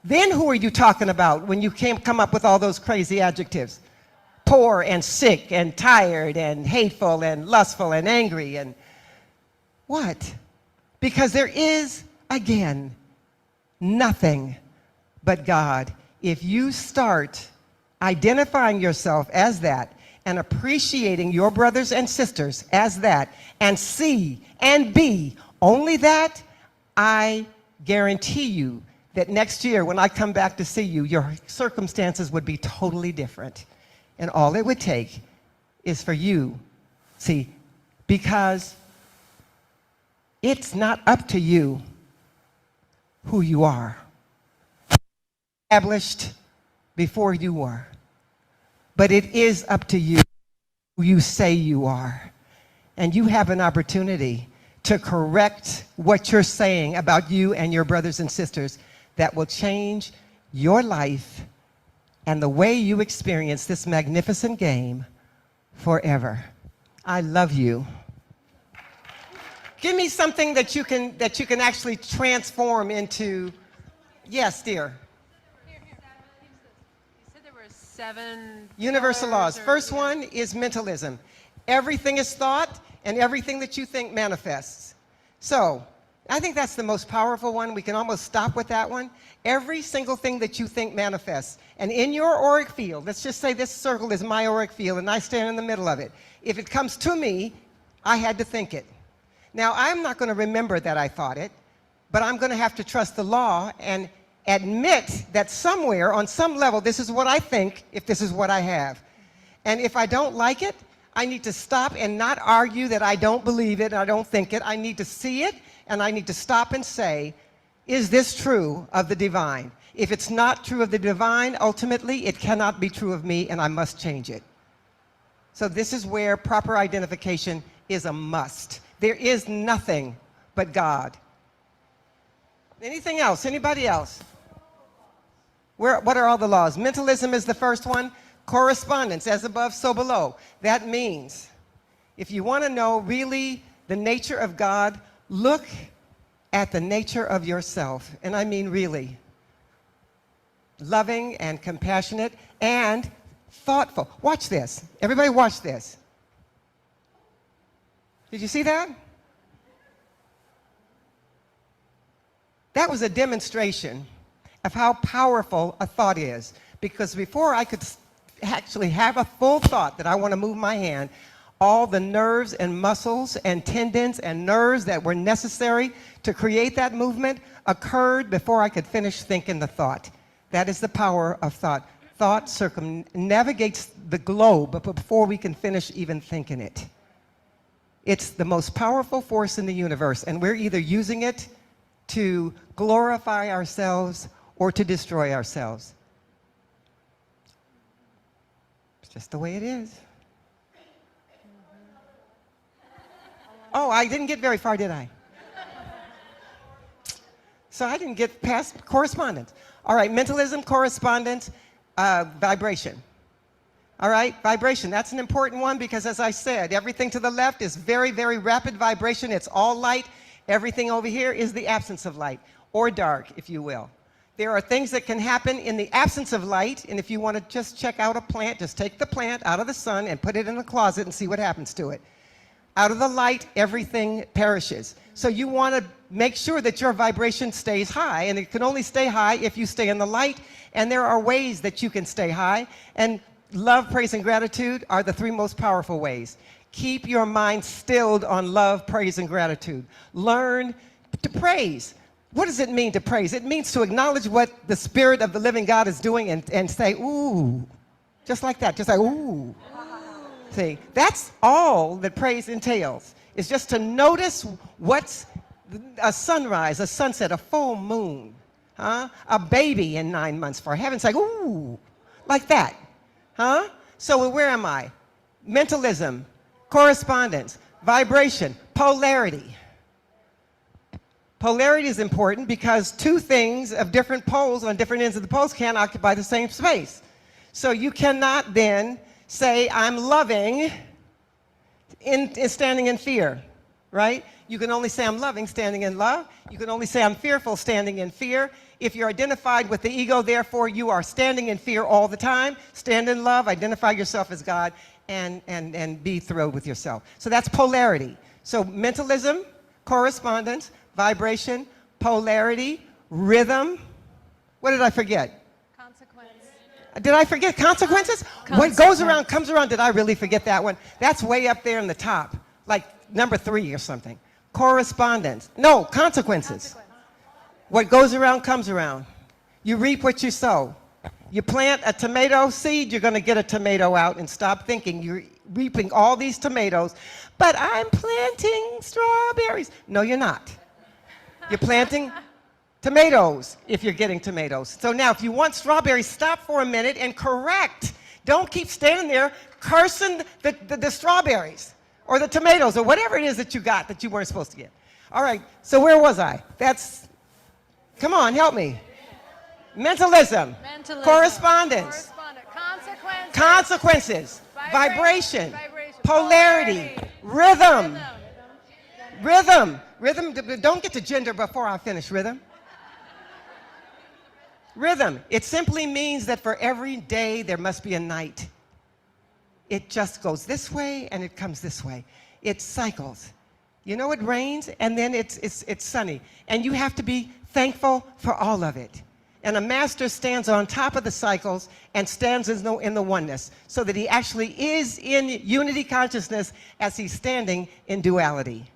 Then who are you talking about when you come up with all those crazy adjectives? Poor and sick and tired and hateful and lustful and angry and what? Because there is, again, nothing but God. If you start identifying yourself as that, and appreciating your brothers and sisters as that, and see and be only that, I guarantee you that next year when I come back to see you, your circumstances would be totally different. And all it would take is for you, see, because it's not up to you who you are. Established before you were. But it is up to you who you say you are. And you have an opportunity to correct what you're saying about you and your brothers and sisters that will change your life and the way you experience this magnificent game forever. I love you. Give me something that you can actually transform into. Yes, dear. 7 universal laws. or- First yeah. one is mentalism. Everything is thought, and everything that you think manifests. So, I think that's the most powerful one. We can almost stop with that one. Every single thing that you think manifests. And in your auric field, let's just say this circle is my auric field, and I stand in the middle of it. If it comes to me, I had to think it. Now, I'm not going to remember that I thought it, but I'm going to have to trust the law and admit that somewhere, on some level, this is what I think, if this is what I have. And if I don't like it, I need to stop and not argue that I don't believe it and I don't think it. I need to see it, and I need to stop and say, is this true of the divine? If it's not true of the divine, ultimately, it cannot be true of me, and I must change it. So this is where proper identification is a must. There is nothing but God. Anything else? Anybody else? What are all the laws? Mentalism is the first one. Correspondence, as above, so below. That means if you want to know really the nature of God, look at the nature of yourself. And I mean really. Loving and compassionate and thoughtful. Watch this. Everybody watch this. Did you see that? That was a demonstration of how powerful a thought is. Because before I could actually have a full thought that I want to move my hand, all the nerves and muscles and tendons and nerves that were necessary to create that movement occurred before I could finish thinking the thought. That is the power of thought. Thought circumnavigates the globe before we can finish even thinking it. It's the most powerful force in the universe, and we're either using it to glorify ourselves or to destroy ourselves. It's just the way it is. Oh, I didn't get very far, did I? So I didn't get past correspondence. All right, mentalism, correspondence, vibration. All right, vibration, that's an important one because as I said, everything to the left is very, very rapid vibration. It's all light. Everything over here is the absence of light, or dark, if you will. There are things that can happen in the absence of light, and if you want to just check out a plant, just take the plant out of the sun and put it in a closet and see what happens to it. Out of the light, everything perishes. So you want to make sure that your vibration stays high, and it can only stay high if you stay in the light, and there are ways that you can stay high, and love, praise, and gratitude are the three most powerful ways. Keep your mind stilled on love, praise, and gratitude. Learn to praise. What does it mean to praise? It means to acknowledge what the Spirit of the living God is doing and say, ooh, just like that, just like, ooh. See, that's all that praise entails, is just to notice what's a sunrise, a sunset, a full moon, a baby in 9 months, for heaven's sake, ooh, like that. So where am I? Mentalism, correspondence, vibration, polarity. Polarity is important because two things of different poles on different ends of the poles can't occupy the same space. So you cannot then say, I'm loving in standing in fear, right? You can only say I'm loving standing in love. You can only say I'm fearful standing in fear. If you're identified with the ego, therefore you are standing in fear all the time. Stand in love, identify yourself as God, and be thrilled with yourself. So that's polarity. So mentalism, correspondence, vibration, polarity, rhythm. What did I forget? Consequence. Did I forget consequences? What goes around comes around. Did I really forget that one? That's way up there in the top, like number 3 or something. Correspondence. No, consequences. What goes around comes around. You reap what you sow. You plant a tomato seed, you're going to get a tomato out, and stop thinking you're reaping all these tomatoes, but I'm planting strawberries. No, you're not. You're planting tomatoes if you're getting tomatoes. So now if you want strawberries, stop for a minute and correct. Don't keep standing there cursing the strawberries or the tomatoes or whatever it is that you got that you weren't supposed to get. All right, so where was I? Come on, help me. Mentalism. Correspondence. Consequences. Vibration. Polarity. Rhythm. Don't get to gender before I finish rhythm. Rhythm. It simply means that for every day there must be a night. It just goes this way and it comes this way. It cycles. You know, it rains and then it's sunny. And you have to be thankful for all of it. And a master stands on top of the cycles and stands in the oneness so that he actually is in unity consciousness as he's standing in duality.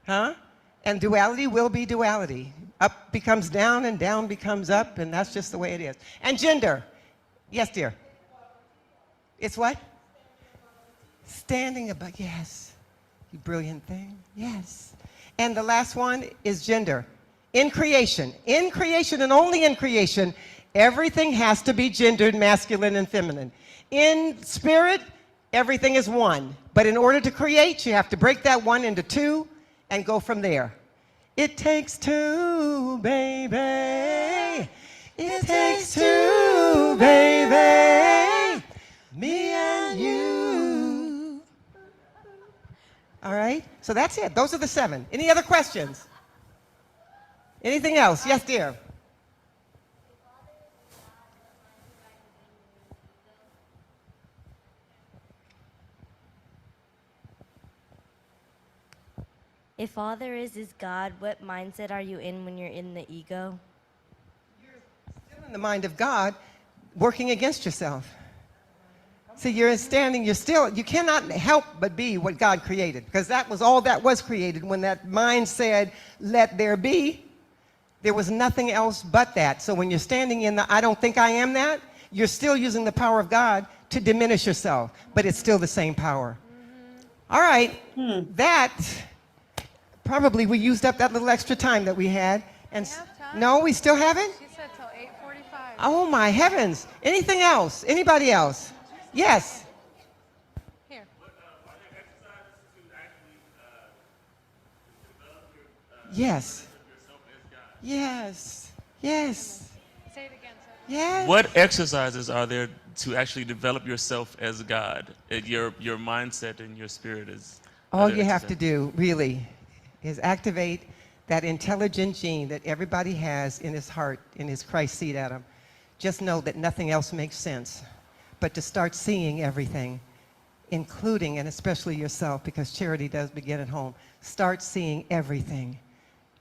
And duality will be duality. Up becomes down and down becomes up, and that's just the way it is. And gender. Yes, dear. It's what? Standing above. Yes. You brilliant thing. Yes. And the last one is gender. In creation and only in creation, everything has to be gendered, masculine and feminine. In spirit, everything is one. But in order to create, you have to break that one into two and go from there. It takes two, baby. It takes two, baby. Me and you. All right, so that's it. Those are the 7. Any other questions? Anything else? Yes, dear. If all there is God, what mindset are you in when you're in the ego? Still in the mind of God, working against yourself. See, you're standing, you cannot help but be what God created, because that was all that was created. When that mind said, let there be, there was nothing else but that. So when you're standing in the I don't think I am that, you're still using the power of God to diminish yourself, but it's still the same power. All right, that, probably we used up that little extra time that we had. And have time? no, we still haven't? She said till 8:45. Oh my heavens. Anything else? Anybody else? Yes. Here. Yes. Yes. Yes. Say it again, sir. Yes. What exercises are there to actually develop yourself as God? Your mindset and your spirit is. All you have to do, really, is activate that intelligent gene that everybody has in his heart, in his Christ seed, Adam. Just know that nothing else makes sense, but to start seeing everything, including and especially yourself, because charity does begin at home. Start seeing everything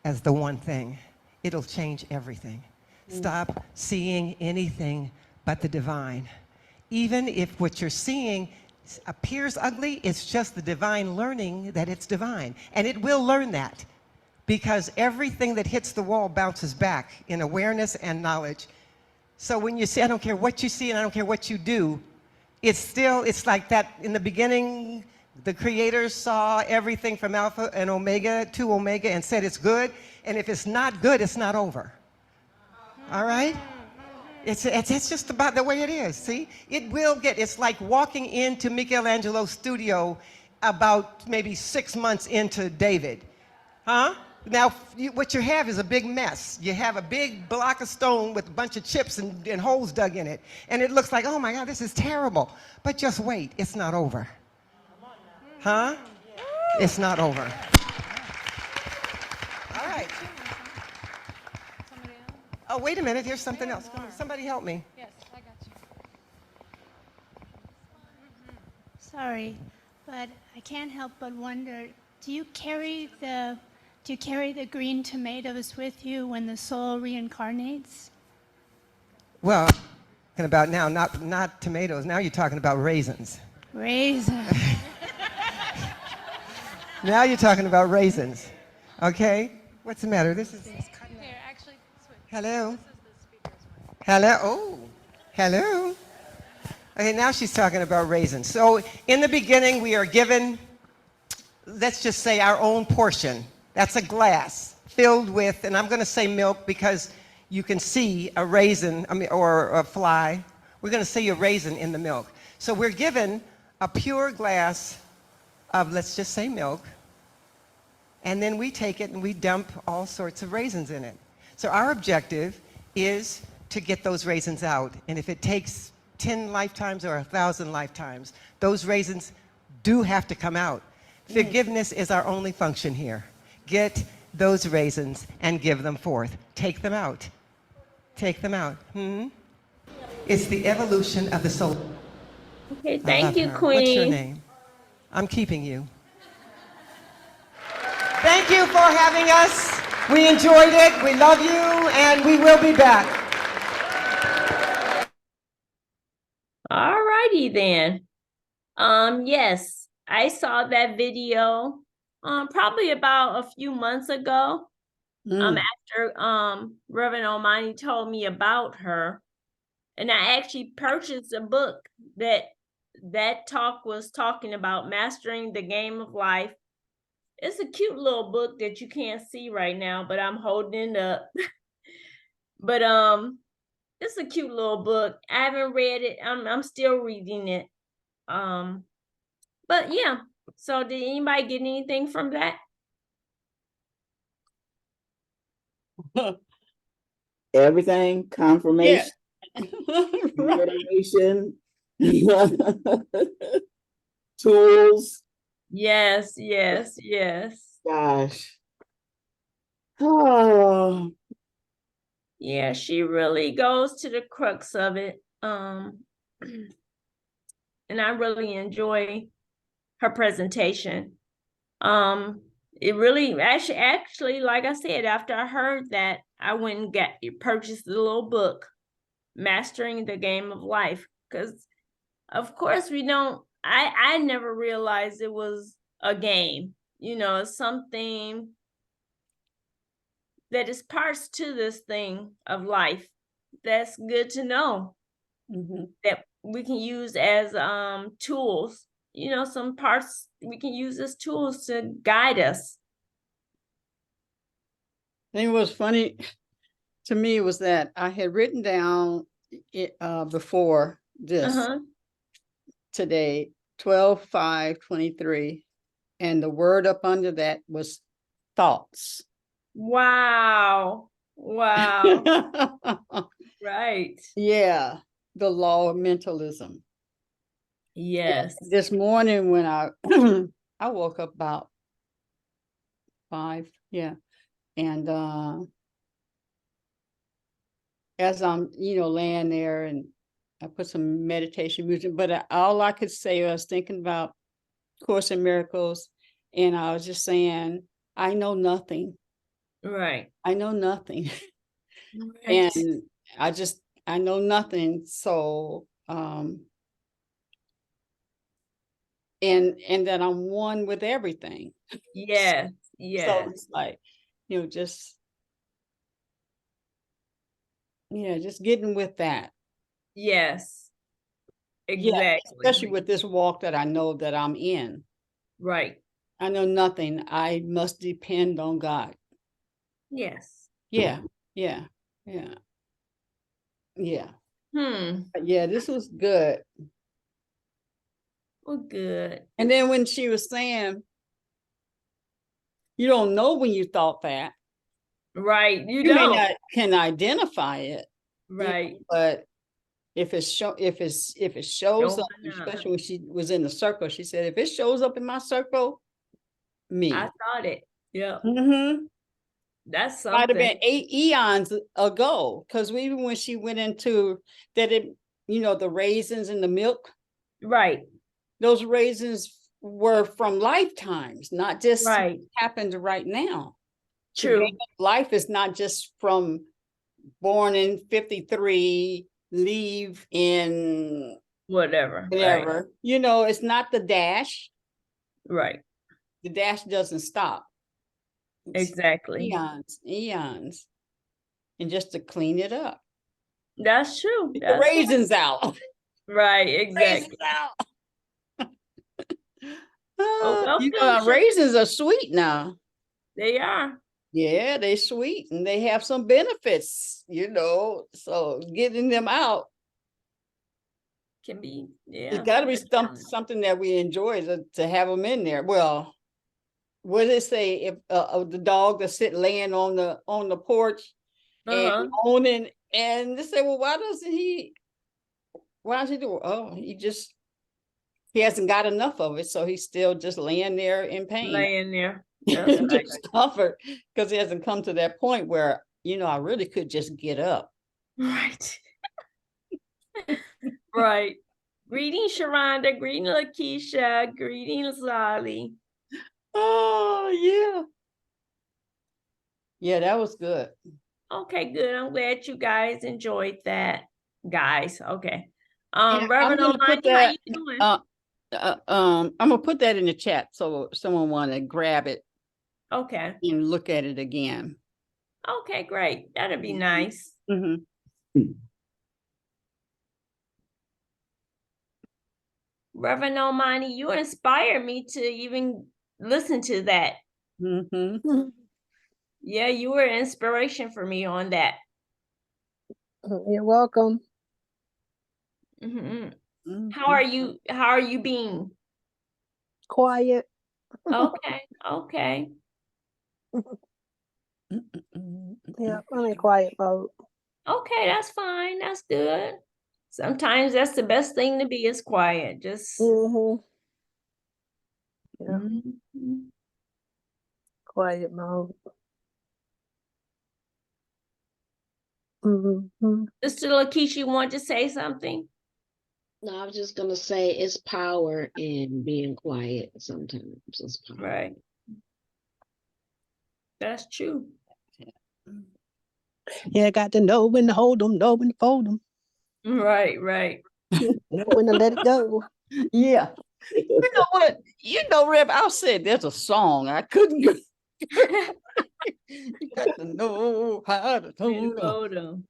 as the one thing. It'll change everything. Stop seeing anything but the divine. Even if what you're seeing appears ugly, it's just the divine learning that it's divine. And it will learn that, because everything that hits the wall bounces back in awareness and knowledge. So when you see, I don't care what you see and I don't care what you do, it's like that in the beginning, the creators saw everything from Alpha and Omega to Omega and said it's good. And if it's not good, it's not over. All right? It's just about the way it is, see? It will get, it's like walking into Michelangelo's studio about maybe 6 months into David. Huh? Now, what you have is a big mess. You have a big block of stone with a bunch of chips and holes dug in it. And it looks like, oh my God, this is terrible. But just wait, it's not over. Huh? It's not over. All right. Somebody else? Oh, wait a minute, here's something else. Come on, somebody help me. Yes, I got you. Sorry, but I can't help but wonder, do you carry the green tomatoes with you when the soul reincarnates? Well, talking about now, not tomatoes. Now you're talking about raisins. Raisins. Now you're talking about raisins. Okay? What's the matter? This is. Here, actually, switch. Hello? This is the speaker's one. Hello? Oh, hello? Okay, now she's talking about raisins. So in the beginning, we are given, let's just say, our own portion. That's a glass filled with, and I'm going to say milk because you can see a raisin, or a fly. We're going to see a raisin in the milk. So we're given a pure glass of, let's just say, milk, and then we take it and we dump all sorts of raisins in it. So our objective is to get those raisins out. And if it takes 10 lifetimes or 1,000 lifetimes, those raisins do have to come out. Forgiveness is our only function here. Get those raisins and give them forth. Take them out. Take them out. It's the evolution of the soul. Okay, I thank love you, her. Queen. What's your name? I'm keeping you. Thank you for having us. We enjoyed it. We love you, and we will be back. All righty then. Yes, I saw that video probably about a few months ago. After Reverend Omani told me about her. And I actually purchased a book that talk was talking about mastering the game of life. It's a cute little book that you can't see right now, but I'm holding it up. But it's a cute little book. I haven't read it. I'm still reading it. But yeah. So did anybody get anything from that? Everything, confirmation, Right. motivation, tools. Yes, yes, yes. Gosh. Oh, Yeah, she really goes to the crux of it. And I really enjoy her presentation. It really actually, like I said, after I heard that, I went and purchased the little book, Mastering the Game of Life, because of course I never realized it was a game. It's something that is parts to this thing of life. That's good to know Mhm. that we can use as tools. Some parts we can use as tools to guide us. I think what was funny to me was that I had written down it before this Uh-huh. today, 12/5/23, and the word up under that was thoughts. Wow. Right. Yeah, the law of mentalism. Yes. This morning when I I woke up about 5, yeah, and as I'm laying there, and I put some meditation music, but all I could say, I was thinking about Course in Miracles, and I was just saying, I know nothing. Right. I know nothing. Right. And I know nothing. So and that I'm one with everything. Yes. So Yes. it's like, just just getting with that. Yes. Yeah, Exactly. especially with this walk that I know that I'm in. Right. I know nothing. I must depend on God. Yes. Yeah, yeah, yeah, yeah. Hmm. Yeah, this was good. Well, good. And then when she was saying, you don't know when you thought that. Right. You You may don't. not can identify it, Right. but if it shows up, Showing up. especially when she was in the circle, she said, if it shows up in my circle, me. I thought it. Yeah. Mm-hmm. That's Might have something. been 8 eons ago, because even when she went into that, the raisins and the milk, Right. those raisins were from lifetimes, not just Right. happened right now. The True. game of life is not just from born in 53, leave in Whatever. whatever. It's not the dash. Right. The dash doesn't stop. It's Exactly. eons. And just to clean it up. That's true. Get the That's raisins out. right. Raisins Exactly. out. Oh, welcome. Raisins are sweet now. They are. Yeah, they sweet and they have some benefits, so getting them out. Can be. Yeah. It's got to be something that we enjoy to have them in there. Well, what does it say? If the dog that's laying on the porch and Uh-huh. moaning, and they say, well, why does he do it? Oh, he hasn't got enough of it, so he's still just laying there in pain. Laying there. That's right. Discomfort, because he hasn't come to that point where I really could just get up. Right. Right. Greetings, Sharonda. Greetings, Lakeisha. Greetings, Lolly. Oh yeah. Yeah, that was good. Okay, good. I'm glad you guys enjoyed that. Guys, okay. I'm Reverend gonna Omani, put that. how you doing? I'm gonna put that in the chat so someone want to grab it Okay. and look at it again. Okay, great. That'd be nice. Mm-hmm. Reverend Omani, you inspired me to even listen to that. Mm-hmm. Yeah, you were an inspiration for me on that. You're welcome. Mm-hmm. Mm-hmm. How are you? How are you being? Quiet. Okay, okay. Mm-mm. Yeah, I'm in quiet mode. Okay, that's fine. That's good. Sometimes that's the best thing to be is quiet. Just Mm-hmm. Yeah, Mhm. quiet mode. Mm-hmm. Sister Lakeisha, you want to say something? No, I was just gonna say it's power in being quiet sometimes. It's power. Right. That's true. Yeah, got to know when to hold them, know when to fold them, Right, right. know when to let it go. Yeah. You know what? You know, Rev, I said there's a song. I couldn't go. You got to know how to hold 'em. Hold on.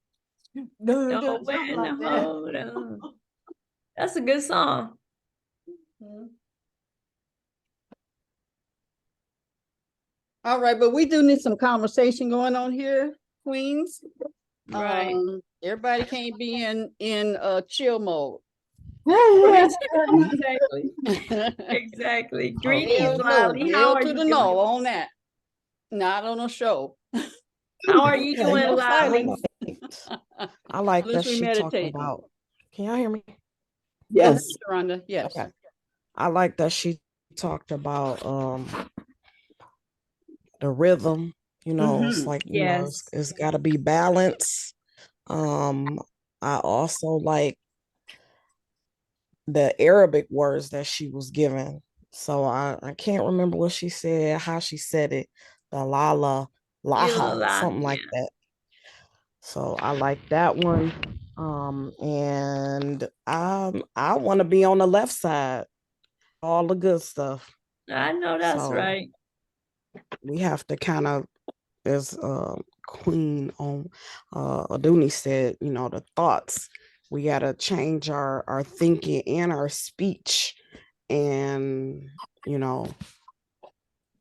No, Know something when to like that. hold on. That's a good song. All right, but we do need some conversation going on here, Queens. Right. Everybody can't be in chill mode. Right. Exactly. Exactly. Hell Greetings, no, Lolly. How hell are to you the doing? no on that. Not on a show. How are you doing, No Lolly? silence. I like Unless that we she talked meditate. about. Can y'all hear me? Yes. Rhonda, yes. Okay. I like that she talked about the rhythm. You know, it's like Yes. it's got to be balanced. I also like the Arabic words that she was given. So I can't remember what she said, how she said it. The lala, laha, Ilala, something like yeah. that. So I like that one. And I want to be on the left side, all the good stuff. I know that's So right. we have to kind of, as Queen on Aduni said, you know, the thoughts. We got to change our thinking and our speech, and you know,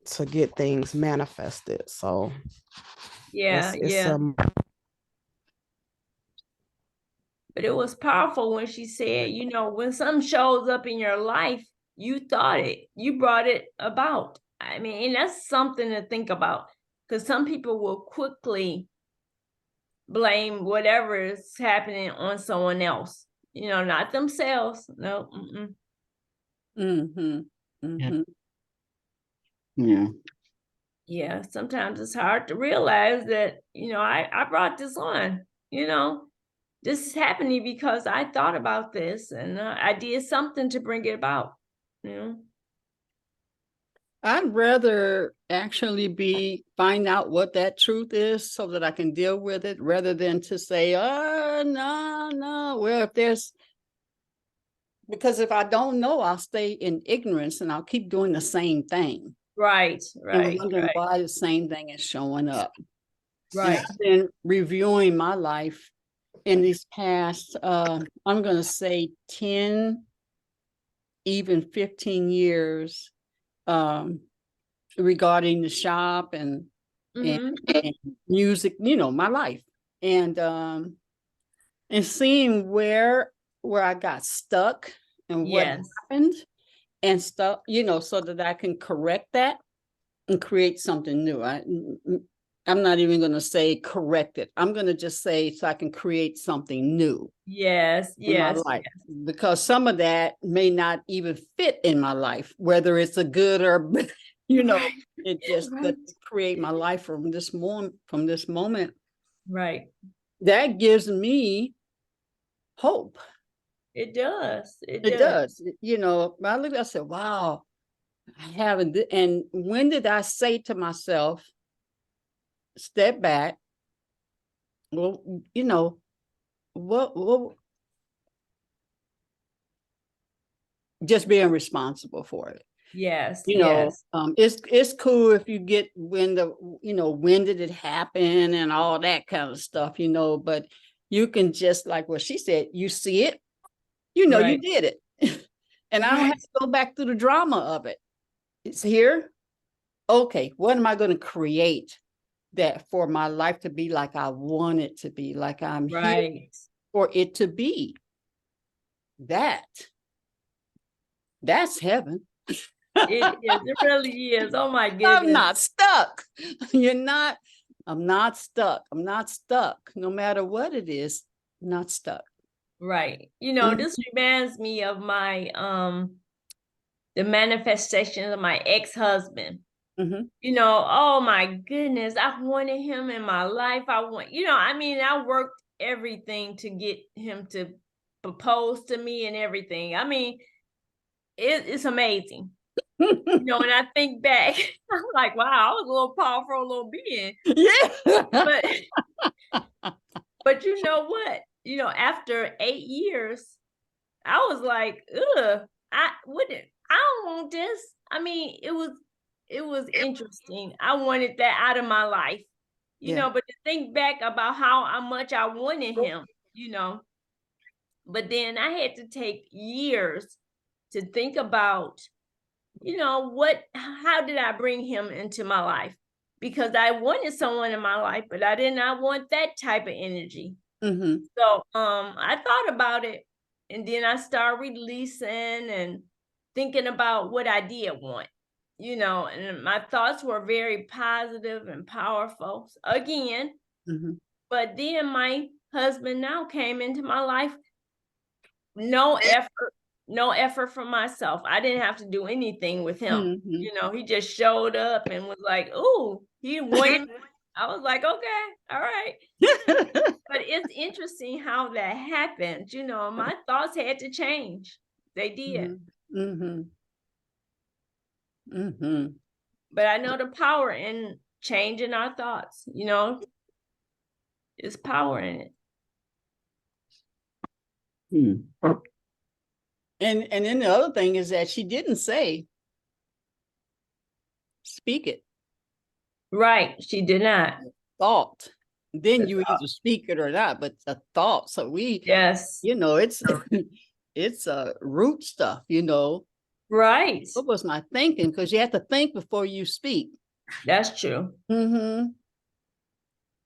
to get things manifested. So Yeah, it's yeah. But it was powerful when she said, you know, when something shows up in your life, you thought it, you brought it about. I mean, and that's something to think about because some people will quickly blame whatever is happening on someone else, you know, not themselves. No. Yeah. Yeah, sometimes it's hard to realize that, you know, I brought this on, you know, this is happening because I thought about this and I did something to bring it about, you know. I'd rather actually find out what that truth is so that I can deal with it rather than to say, oh, no. Well, because if I don't know, I'll stay in ignorance and I'll keep doing the same thing. Right, And wondering why the same thing is showing up. Right. And I've been reviewing my life in these past, I'm going to say 10, even 15 years, regarding the shop and music, you know, my life. And seeing where I got stuck and what happened and stuff, you know, so that I can correct that and create something new. I'm not even going to say correct it. I'm going to just say so I can create something new. Yes, in my life, because some of that may not even fit in my life, whether it's a good or you know, it just that create my life from this moment. Right. That gives me hope. It does. It does. You know, I look, I said, wow, I haven't. And when did I say to myself, step back? Well, you know, what just being responsible for it. Yes. You know, it's cool if you get when did it happen and all that kind of stuff, you know, but you can just like what she said, you see it, you know, you did it. And I don't have to go back through the drama of it. It's here. Okay, what am I going to create that for my life to be like I want it to be, like I'm here for it to be? That's heaven. It is. It really is. Oh my goodness. I'm not stuck. You're not I'm not stuck. I'm not stuck. No matter what it is, I'm not stuck. Right. You know, this reminds me of my the manifestation of my ex-husband. Mhm. You know, oh my goodness, I wanted him in my life. I mean, I worked everything to get him to propose to me and everything. I mean, it's amazing. You know, and I think back, I'm like, wow, I was a little powerful little being. Yeah. But you know what? You know, after 8 years, I was like, ugh, I don't want this. I mean, it was interesting. I wanted that out of my life, you Yeah. know, but to think back about how much I wanted him, you know, but then I had to take years to think about, you know, how did I bring him into my life? Because I wanted someone in my life, but I did not want that type of energy. Mm-hmm. So I thought about it, and then I started releasing and thinking about what I did want, you know, and my thoughts were very positive and powerful again. Mm-hmm. But then my husband now came into my life, no effort from myself. I didn't have to do anything with him. Mm-hmm. You know, he just showed up and was like, "Oh, he wanted." I was like, "Okay, all right." But it's interesting how that happened. You know, my thoughts had to change. They did. Mm-hmm. Mm-hmm. But I know the power in changing our thoughts. You know, there's power in it. And then the other thing is that she didn't say, speak it. Right. She did not. Thought. Then you either speak it or not, but the thought. So yes, you know, it's root stuff, you know. Right. What was my thinking? Because you have to think before you speak. That's true. Mm-hmm.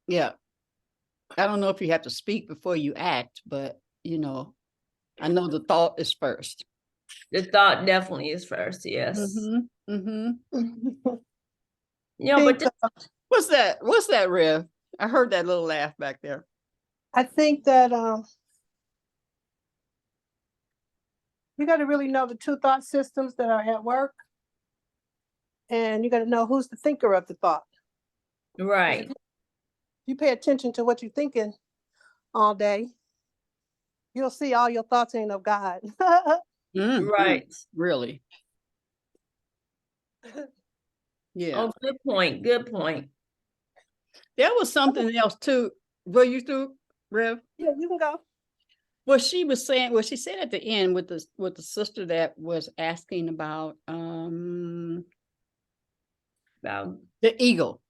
Yeah. I don't know if you have to speak before you act, but you know, I know the thought is first. The thought definitely is first, yes. Mm-hmm. Mm-hmm. You know, but what's that, Rev? I heard that little laugh back there. I think that you got to really know the two thought systems that are at work, and you got to know who's the thinker of the thought. Right. If you pay attention to what you're thinking all day, you'll see all your thoughts ain't of God. Right. Really. Yeah. Oh, good point. Good point. There was something else too. Were you through, Rev? Yeah, you can go. Well, she was saying, she said at the end with the sister that was asking about the ego,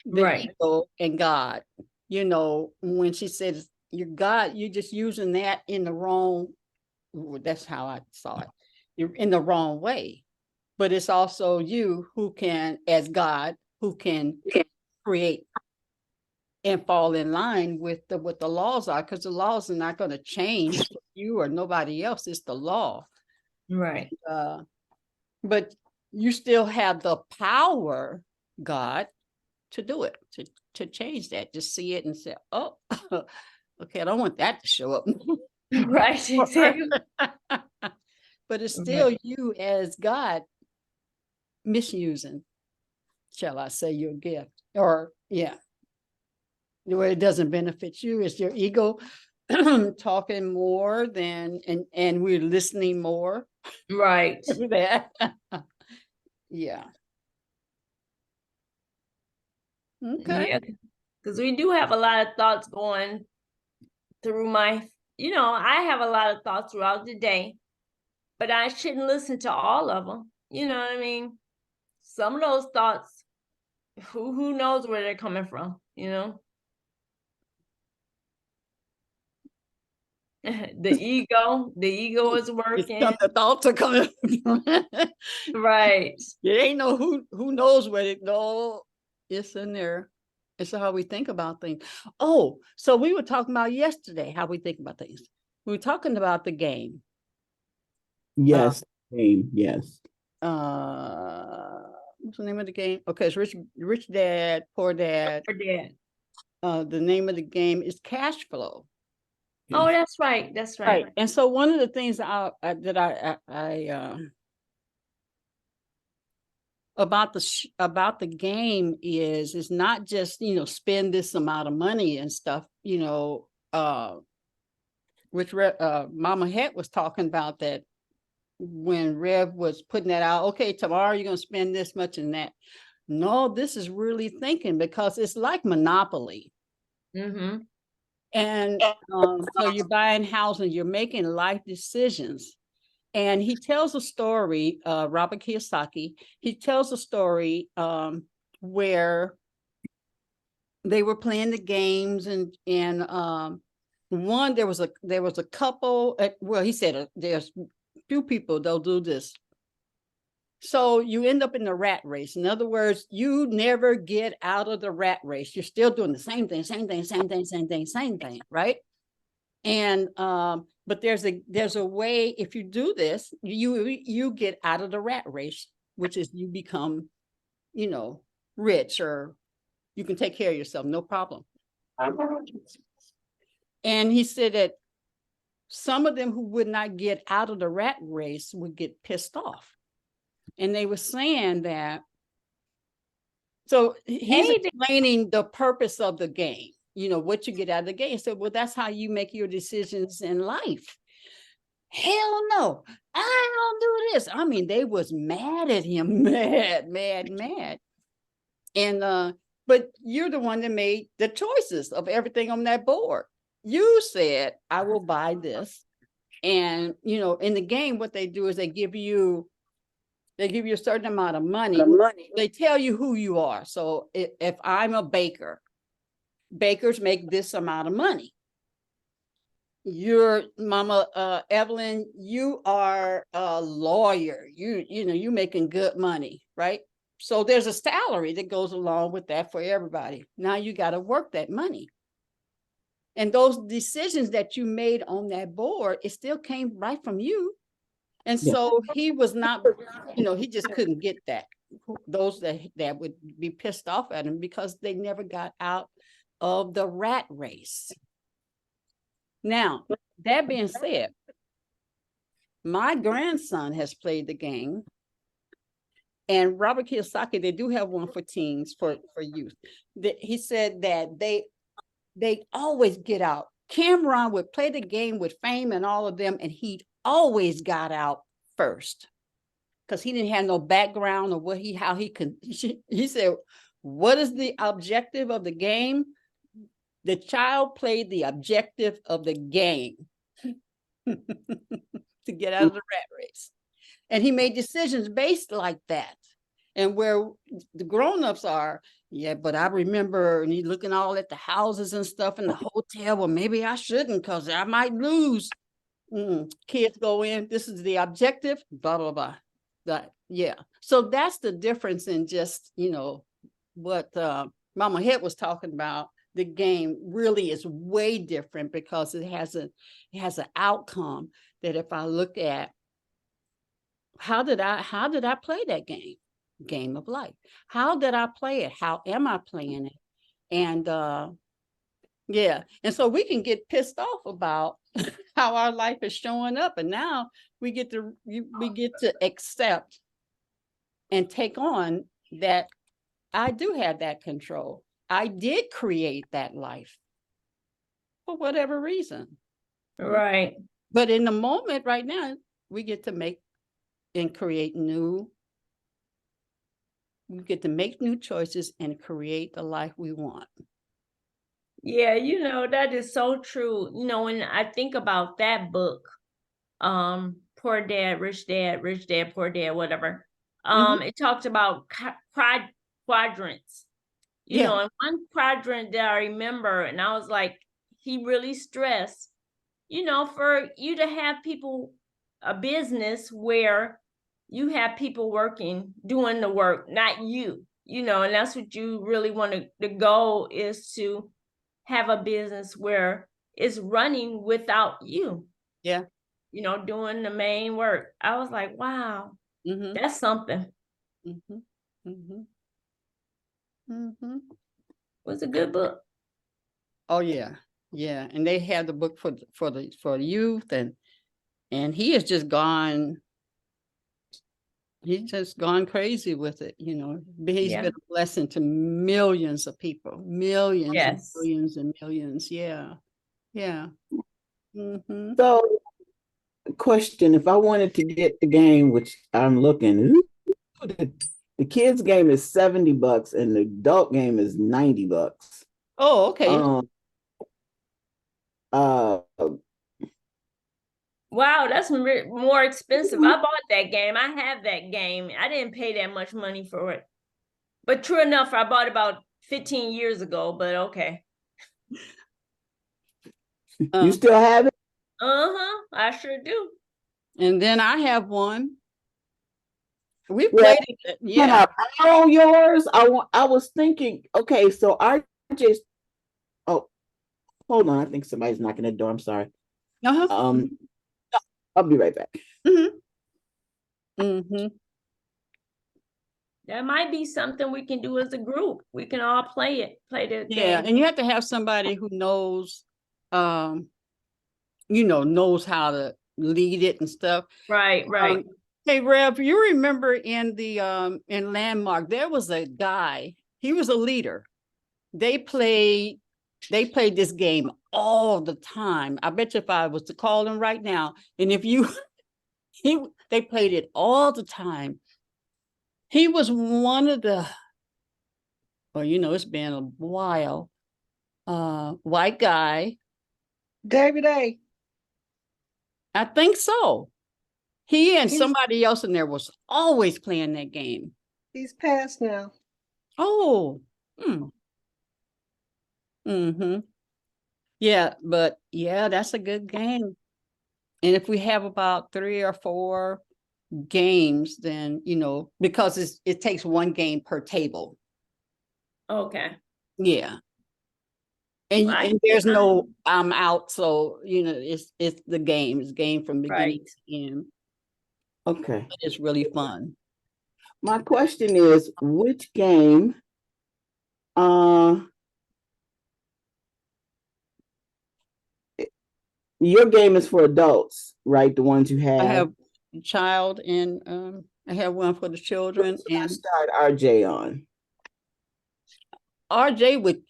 ego and God. You know, when she says you're God, you're just using that in the wrong. That's how I saw it. You're in the wrong way, but it's also you who can, as God, who can create and fall in line with what the laws are, because the laws are not going to change for you or nobody else. It's the law. Right. But you still have the power, God, to do it, to change that. Just see it and say, oh, okay, I don't want that to show up. Right, exactly. But it's still you as God misusing, shall I say, your gift. Or, yeah. The way it doesn't benefit you is your ego talking more than and we're listening more. Right. Yeah. Okay. Yeah, because we do have a lot of thoughts going through I have a lot of thoughts throughout the day, but I shouldn't listen to all of them. You know what I mean? Some of those thoughts, who knows where they're coming from, you know? The ego is working. The thoughts are coming. Right. It ain't no who knows where it go. It's in there. It's how we think about things. Oh, so we were talking about yesterday how we think about things. We were talking about the game. Yes, game. Yes. what's the name of the game? Okay, it's Rich Dad, Poor Dad. Poor Dad. The name of the game is Cash Flow. Oh, that's right. That's right. And so one of the things about the game is not just, spend this amount of money and stuff, which Mama Het was talking about that when Rev was putting that out. Okay, tomorrow you're going to spend this much and that. No, this is really thinking, because it's like Monopoly. Mm-hmm. And so you're buying houses, you're making life decisions. And he tells a story, Robert Kiyosaki, he tells a story where they were playing the games, and one, there was a couple, well, he said there's few people they'll do this. So you end up in the rat race. In other words, you never get out of the rat race. You're still doing the same thing, right? And but there's a way, if you do this, you get out of the rat race, which is you become, rich, or you can take care of yourself, no problem. And he said that some of them who would not get out of the rat race would get pissed off. And they were saying that, so he's explaining the purpose of the game, what you get out of the game. He said, well, that's how you make your decisions in life. Hell no, I don't do this. I mean, they was mad at him, mad. And, but you're the one that made the choices of everything on that board. You said, I will buy this. And, in the game, what they do is they give you a certain amount of money. They tell you who you are. So if I'm a baker, bakers make this amount of money. Your Mama Evelyn, you are a lawyer. You making good money, right? So there's a salary that goes along with that for everybody. Now you got to work that money. And those decisions that you made on that board, it still came right from you. And so he was not, he just couldn't get that. Those that would be pissed off at him because they never got out of the rat race. Now, that being said, my grandson has played the game. And Robert Kiyosaki, they do have one for teens, for youth. He said that they always get out. Cameron would play the game with Fame and all of them, and he'd always got out first because he didn't have no background or how he could. He said, what is the objective of the game? The child played the objective of the game to get out of the rat race. And he made decisions based like that. And where the grown-ups are, yeah, but I remember, and he's looking all at the houses and stuff in the hotel. Well, maybe I shouldn't because I might lose. Kids go in, this is the objective, blah, blah, blah. Yeah. So that's the difference in just, what Mama Het was talking about. The game really is way different because it has an outcome that if I look at how did I play that game of life? How did I play it? How am I playing it? And yeah, and so we can get pissed off about how our life is showing up, and now we get to accept and take on that I do have that control. I did create that life for whatever reason. Right. But in the moment right now, we get to make and create new. We get to make new choices and create the life we want. Yeah, that is so true. When I think about that book, Poor Dad, Rich Dad, Poor Dad, whatever. It talks about quadrants. And one quadrant that I remember, and I was like, he really stressed, for you to have a business where you have people doing the work, not you, and that's what you really want to, the goal is to have a business where it's running without you. Yeah. Doing the main work. I was like, wow, that's something. Mm-hmm. Mm-hmm. Was a good book. Oh yeah, yeah. And they have the book for the youth, and he has just gone. He's just gone crazy with it, you know. He's Yeah. been a blessing to millions of people, millions and Yes. millions and millions. Yeah, yeah. Mm-hmm. So, question: if I wanted to get the game, which I'm looking, the kids game is $70 and the adult game is $90. Oh, okay. Uh, Wow, that's more expensive. I bought that game. I have that game. I didn't pay that much money for it. But true enough, I bought about 15 years ago, but okay. you still have it? Uh-huh. I sure do. And then I have one. We Yeah. played it. Can Yeah. I borrow yours? I was thinking, okay, so I just, oh, hold on. I think somebody's knocking at the door. I'm sorry. Uh-huh. I'll be right back. Mm-hmm. Mm-hmm. That might be something we can do as a group. We can all play the Yeah, game. and you have to have somebody who knows, knows how to lead it and stuff. Right. Hey, Rev, you remember in the in Landmark, there was a guy, he was a leader. They played this game all the time. I bet you if I was to call him right now, and if you they played it all the time. He was one of the, well, it's been a while. White guy. David A. I think so. He and somebody else in there was always playing that game. He's passed now. Oh. Mm-hmm. Yeah, but yeah, that's a good game. And if we have about 3 or 4 games, then, because it takes 1 game per table. Okay. Yeah. And there's no I'm out, so it's the game. It's game from beginning to end. Okay. But it's really fun. My question is, which game your game is for adults, right? The ones you have. I have a child and I have one for the children. And start RJ on. RJ would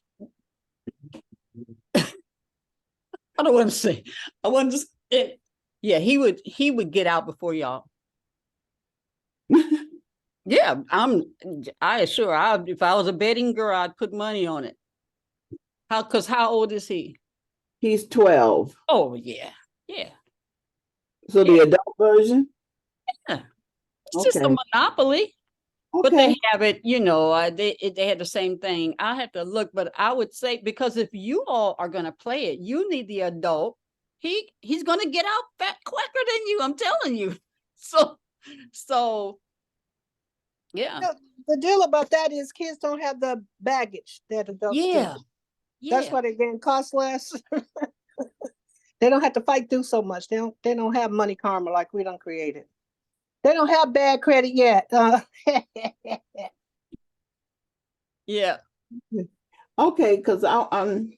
I don't want to say. I want to say, yeah, he would get out before y'all. Yeah, I assure if I was a betting girl, I'd put money on it. How old is he? He's 12. Oh yeah. Yeah. So the adult version? Yeah. It's just a Monopoly. Okay. But they have it, they had the same thing. I have to look, but I would say, because if you all are going to play it, you need the adult. He's going to get out fat quicker than you. I'm telling you. So yeah. The deal about that is kids don't have the baggage that adults do. Yeah. That's why their game costs less. They don't have to fight through so much. They don't have money karma like we done created. They don't have bad credit yet. Yeah. Okay, because I'm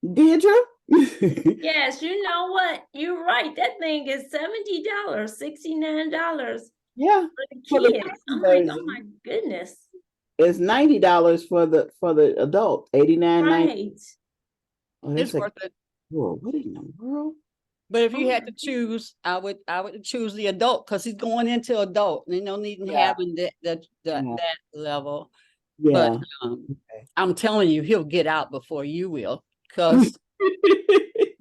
Deidre. Yes, you know what? You're right. That thing is $70, $69. Yeah. For the kids. I'm like, oh my goodness. It's $90 for the adult. $89.90. Right. Oh, It's worth it. Whoa, what in the world? But if you had to choose, I would choose the adult, because he's going into adult. They don't need having that level. Yeah. But I'm telling you, he'll get out before you will, because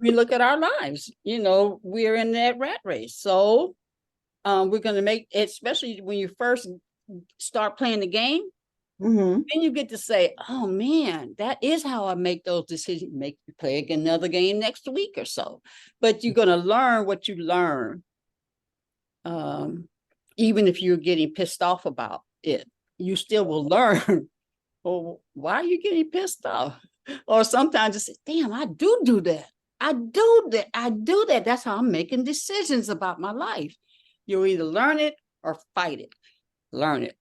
we look at our lives. We're in that rat race. So we're going to make, especially when you first start playing the game, then you get to say, oh man, that is how I make those decisions. Make you play another game next week or so. But you're going to learn what you learn. Even if you're getting pissed off about it, you still will learn. Well, why are you getting pissed off? Or sometimes you say, damn, I do that. I do that. That's how I'm making decisions about my life. You'll either learn it or fight it. Learn it.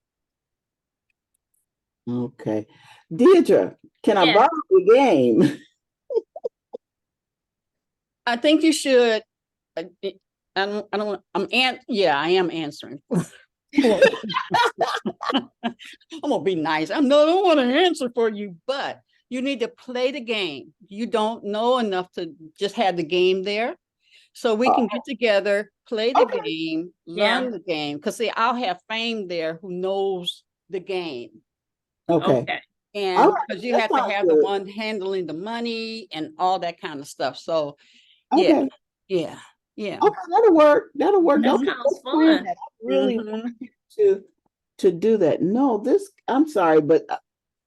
Okay. Deidre, can I Yes. borrow the game? I think you should. I don't, yeah, I am answering. I'm gonna be nice. I don't want to answer for you, but you need to play the game. You don't know enough to just have the game there. So we can get together, play the Okay. game, Yeah. learn the game. Because see, I'll have Fame there who knows the game. Okay. Okay. And All right, because you that have to sounds have the good. one handling the money and all that kind of stuff. So yeah, Okay. yeah, yeah. Okay, that'll work. That'll work. That Okay, sounds let's plan fun. that. I really Mhm. want to do that. No, this I'm sorry, but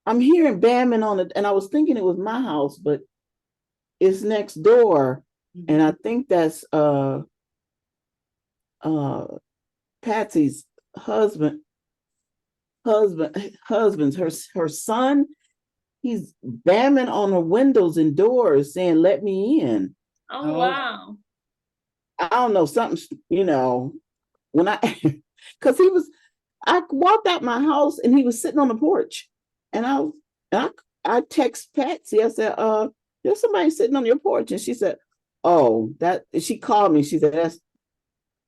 I'm hearing bamming on it, and I was thinking it was my house, but it's next door, and I think that's uh Patsy's husband, husband's her son. He's bamming on her windows and doors, saying, "Let me in." Oh, Oh, wow. I don't know something. When I, because I walked out my house and he was sitting on the porch, and I text Patsy. I said, there's somebody sitting on your porch," and she said, "Oh, that." She called me. She said,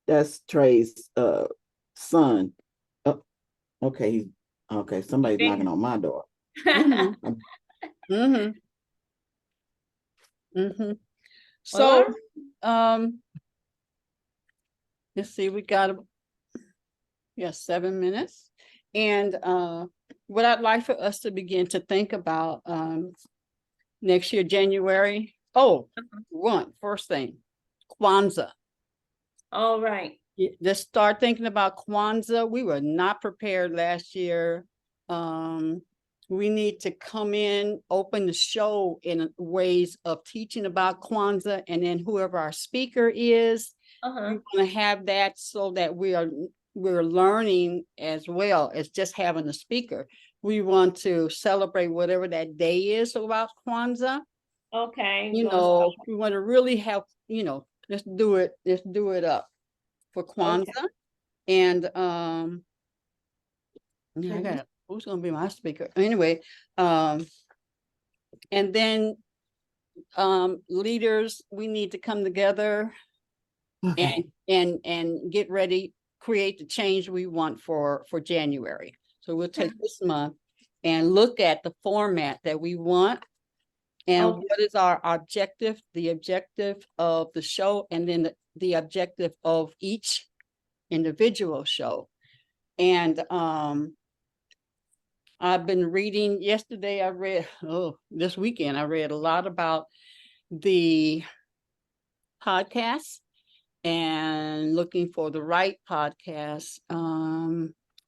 "That's Trey's son." Oh, okay, okay. Somebody's knocking on my door. mm-hmm. Mm-hmm. Mm-hmm. Well, So, let's see, we got 7 minutes. And what I'd like for us to begin to think about next year, January. Oh, first thing, Kwanzaa. all right. Let's start thinking about Kwanzaa. We were not prepared last year. We need to come in, open the show in ways of teaching about Kwanzaa, and then whoever our speaker is, we want to have that so that we're learning as well as just having a speaker. We want to celebrate whatever that day is about Kwanzaa. Okay. We want to really have, let's do it up for Kwanzaa. And I got who's gonna be my speaker anyway. And then leaders, we need to come together and get ready, create the change we want for January. So we'll take this month and look at the format that we want and what is our objective, the objective of the show, and then the objective of each individual show. And I've been reading this weekend I read a lot about the podcasts and looking for the right podcast.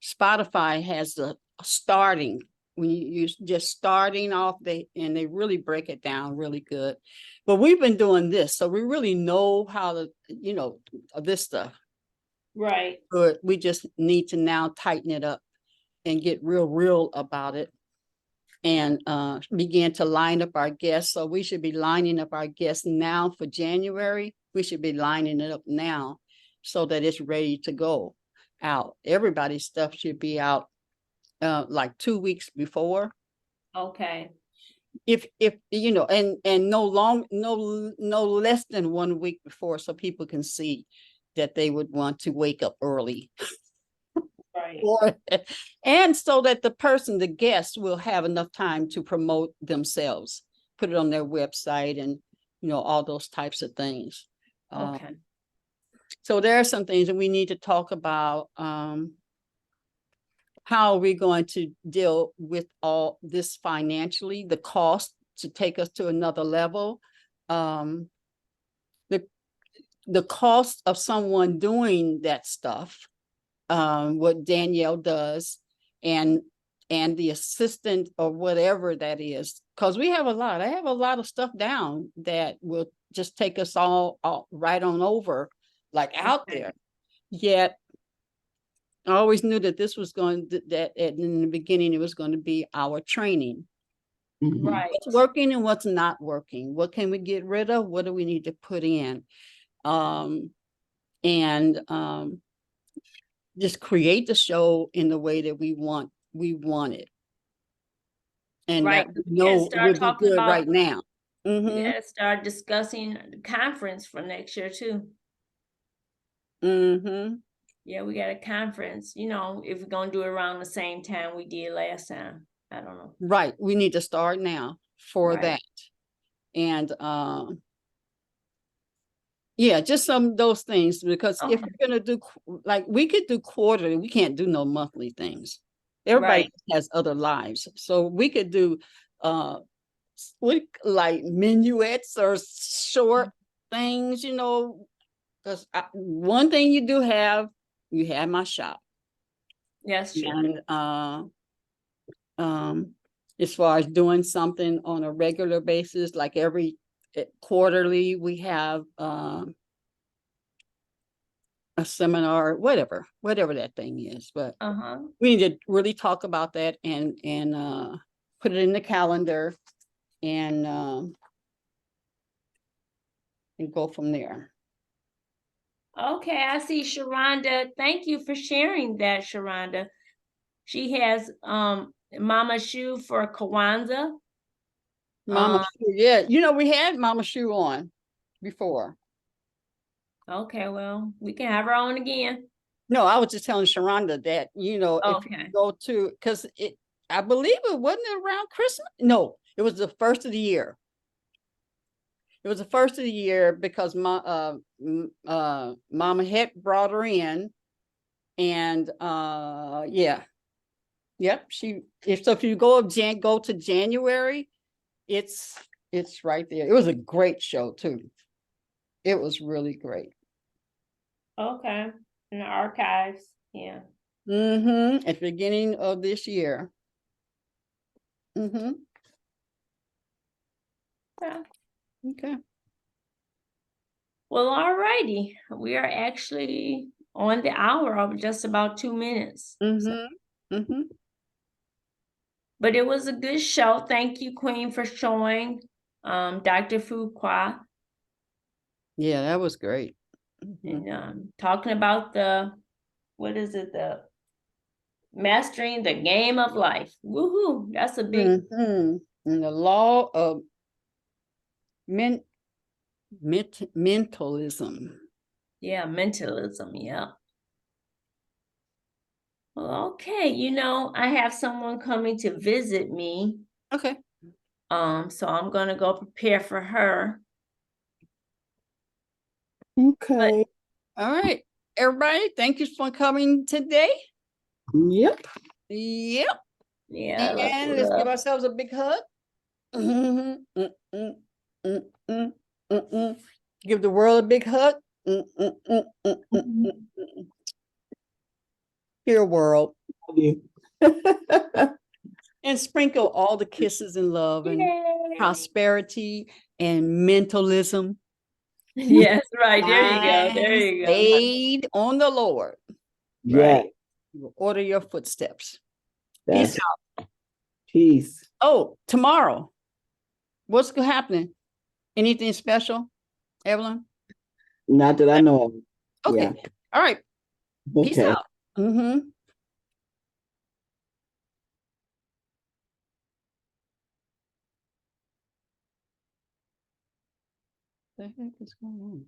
Spotify has a starting when you just starting off, and they really break it down really good. But we've been doing this, so we really know how to, this stuff. Right. But we just need to now tighten it up and get real about it and begin to line up our guests. So we should be lining up our guests now for January. We should be lining it up now so that it's ready to go out. Everybody's stuff should be out like 2 weeks before. Okay. If and no less than 1 week before, so people can see that they would want to wake up early. Right. And so that the guest will have enough time to promote themselves, put it on their website and, all those types of things. Okay. So there are some things that we need to talk about. How are we going to deal with all this financially, the cost to take us to another level? The cost of someone doing that stuff, what Danielle does, and the assistant or whatever that is, because I have a lot of stuff down that will just take us all right on over, like out there. Yet I always knew that this was that in the beginning it was going to be our training. Right. What's working and what's not working. What can we get rid of? What do we need to put in? Just create the show in the way that we want it. And Right, that 'cause we we gotta know start would be talking good about, right now. we Mm-hmm. gotta start discussing the conference for next year too. Mm-hmm. Yeah, we got a conference, you know, if we're gonna do it around the same time we did last time. I don't know. Right. We need to start now for Right. that. And yeah, just some of those things, because if Okay. we're gonna do like we could do quarterly, we can't do no monthly things. Everybody Right. has other lives. So we could do like minuets or short things, you know, because one thing you do have, you have my shop. Yes, true. And as far as doing something on a regular basis, like every quarterly, we have a seminar, whatever that thing is. But Uh-huh. we need to really talk about that and put it in the calendar and go from there. Okay, I see Sharonda. Thank you for sharing that, Sharonda. She has Mama Shoe for Kwanzaa. Mama Shoe, yeah, you know, we had Mama Shoe on before. Okay, well, we can have her on again. No, I was just telling Sharonda that, you know, if you Okay. go to, because I believe it wasn't around Christmas. No, it was the first of the year. It was the first of the year because my Mama had brought her in, and yeah, yep. If you go to January, it's right there. It was a great show too. It was really great. Okay. In the archives. Yeah. Mm-hmm. At the beginning of this year. Mm-hmm. Yeah. Okay. Well, all righty. We are actually on the hour of just about 2 minutes. Mm-hmm. Mm-hmm. But it was a good show. Thank you, Queen, for showing Dr. Fuqua Yeah, that was great. Mm-hmm. and talking about what is it, the mastering the game of life. Woohoo! That's a big Mm-hmm. And the law of mentalism. yeah, mentalism, yeah. Well, okay, you know, I have someone coming to visit me. Okay. So I'm gonna go prepare for her. Okay. All right. Everybody, thank you for coming today. Yep. Yep. Yeah, And let's give ourselves a big hug. Mm-hmm. Mm-mm. Mm-mm. Mm-mm. Give the world a big hug. Mm-mm. Mm-mm. Mm-mm. Here, world. And sprinkle all the kisses and love and prosperity and mentalism. Yes, right. There you go. There And you go. stayed on the Lord. Yeah. Right. You will order your footsteps. That's Peace out. peace. Oh, tomorrow. What's happening? Anything special, Evelyn? Not that I know of. Okay. Yeah. All right. Peace Okay. out. Mm-hmm. The heck is going on?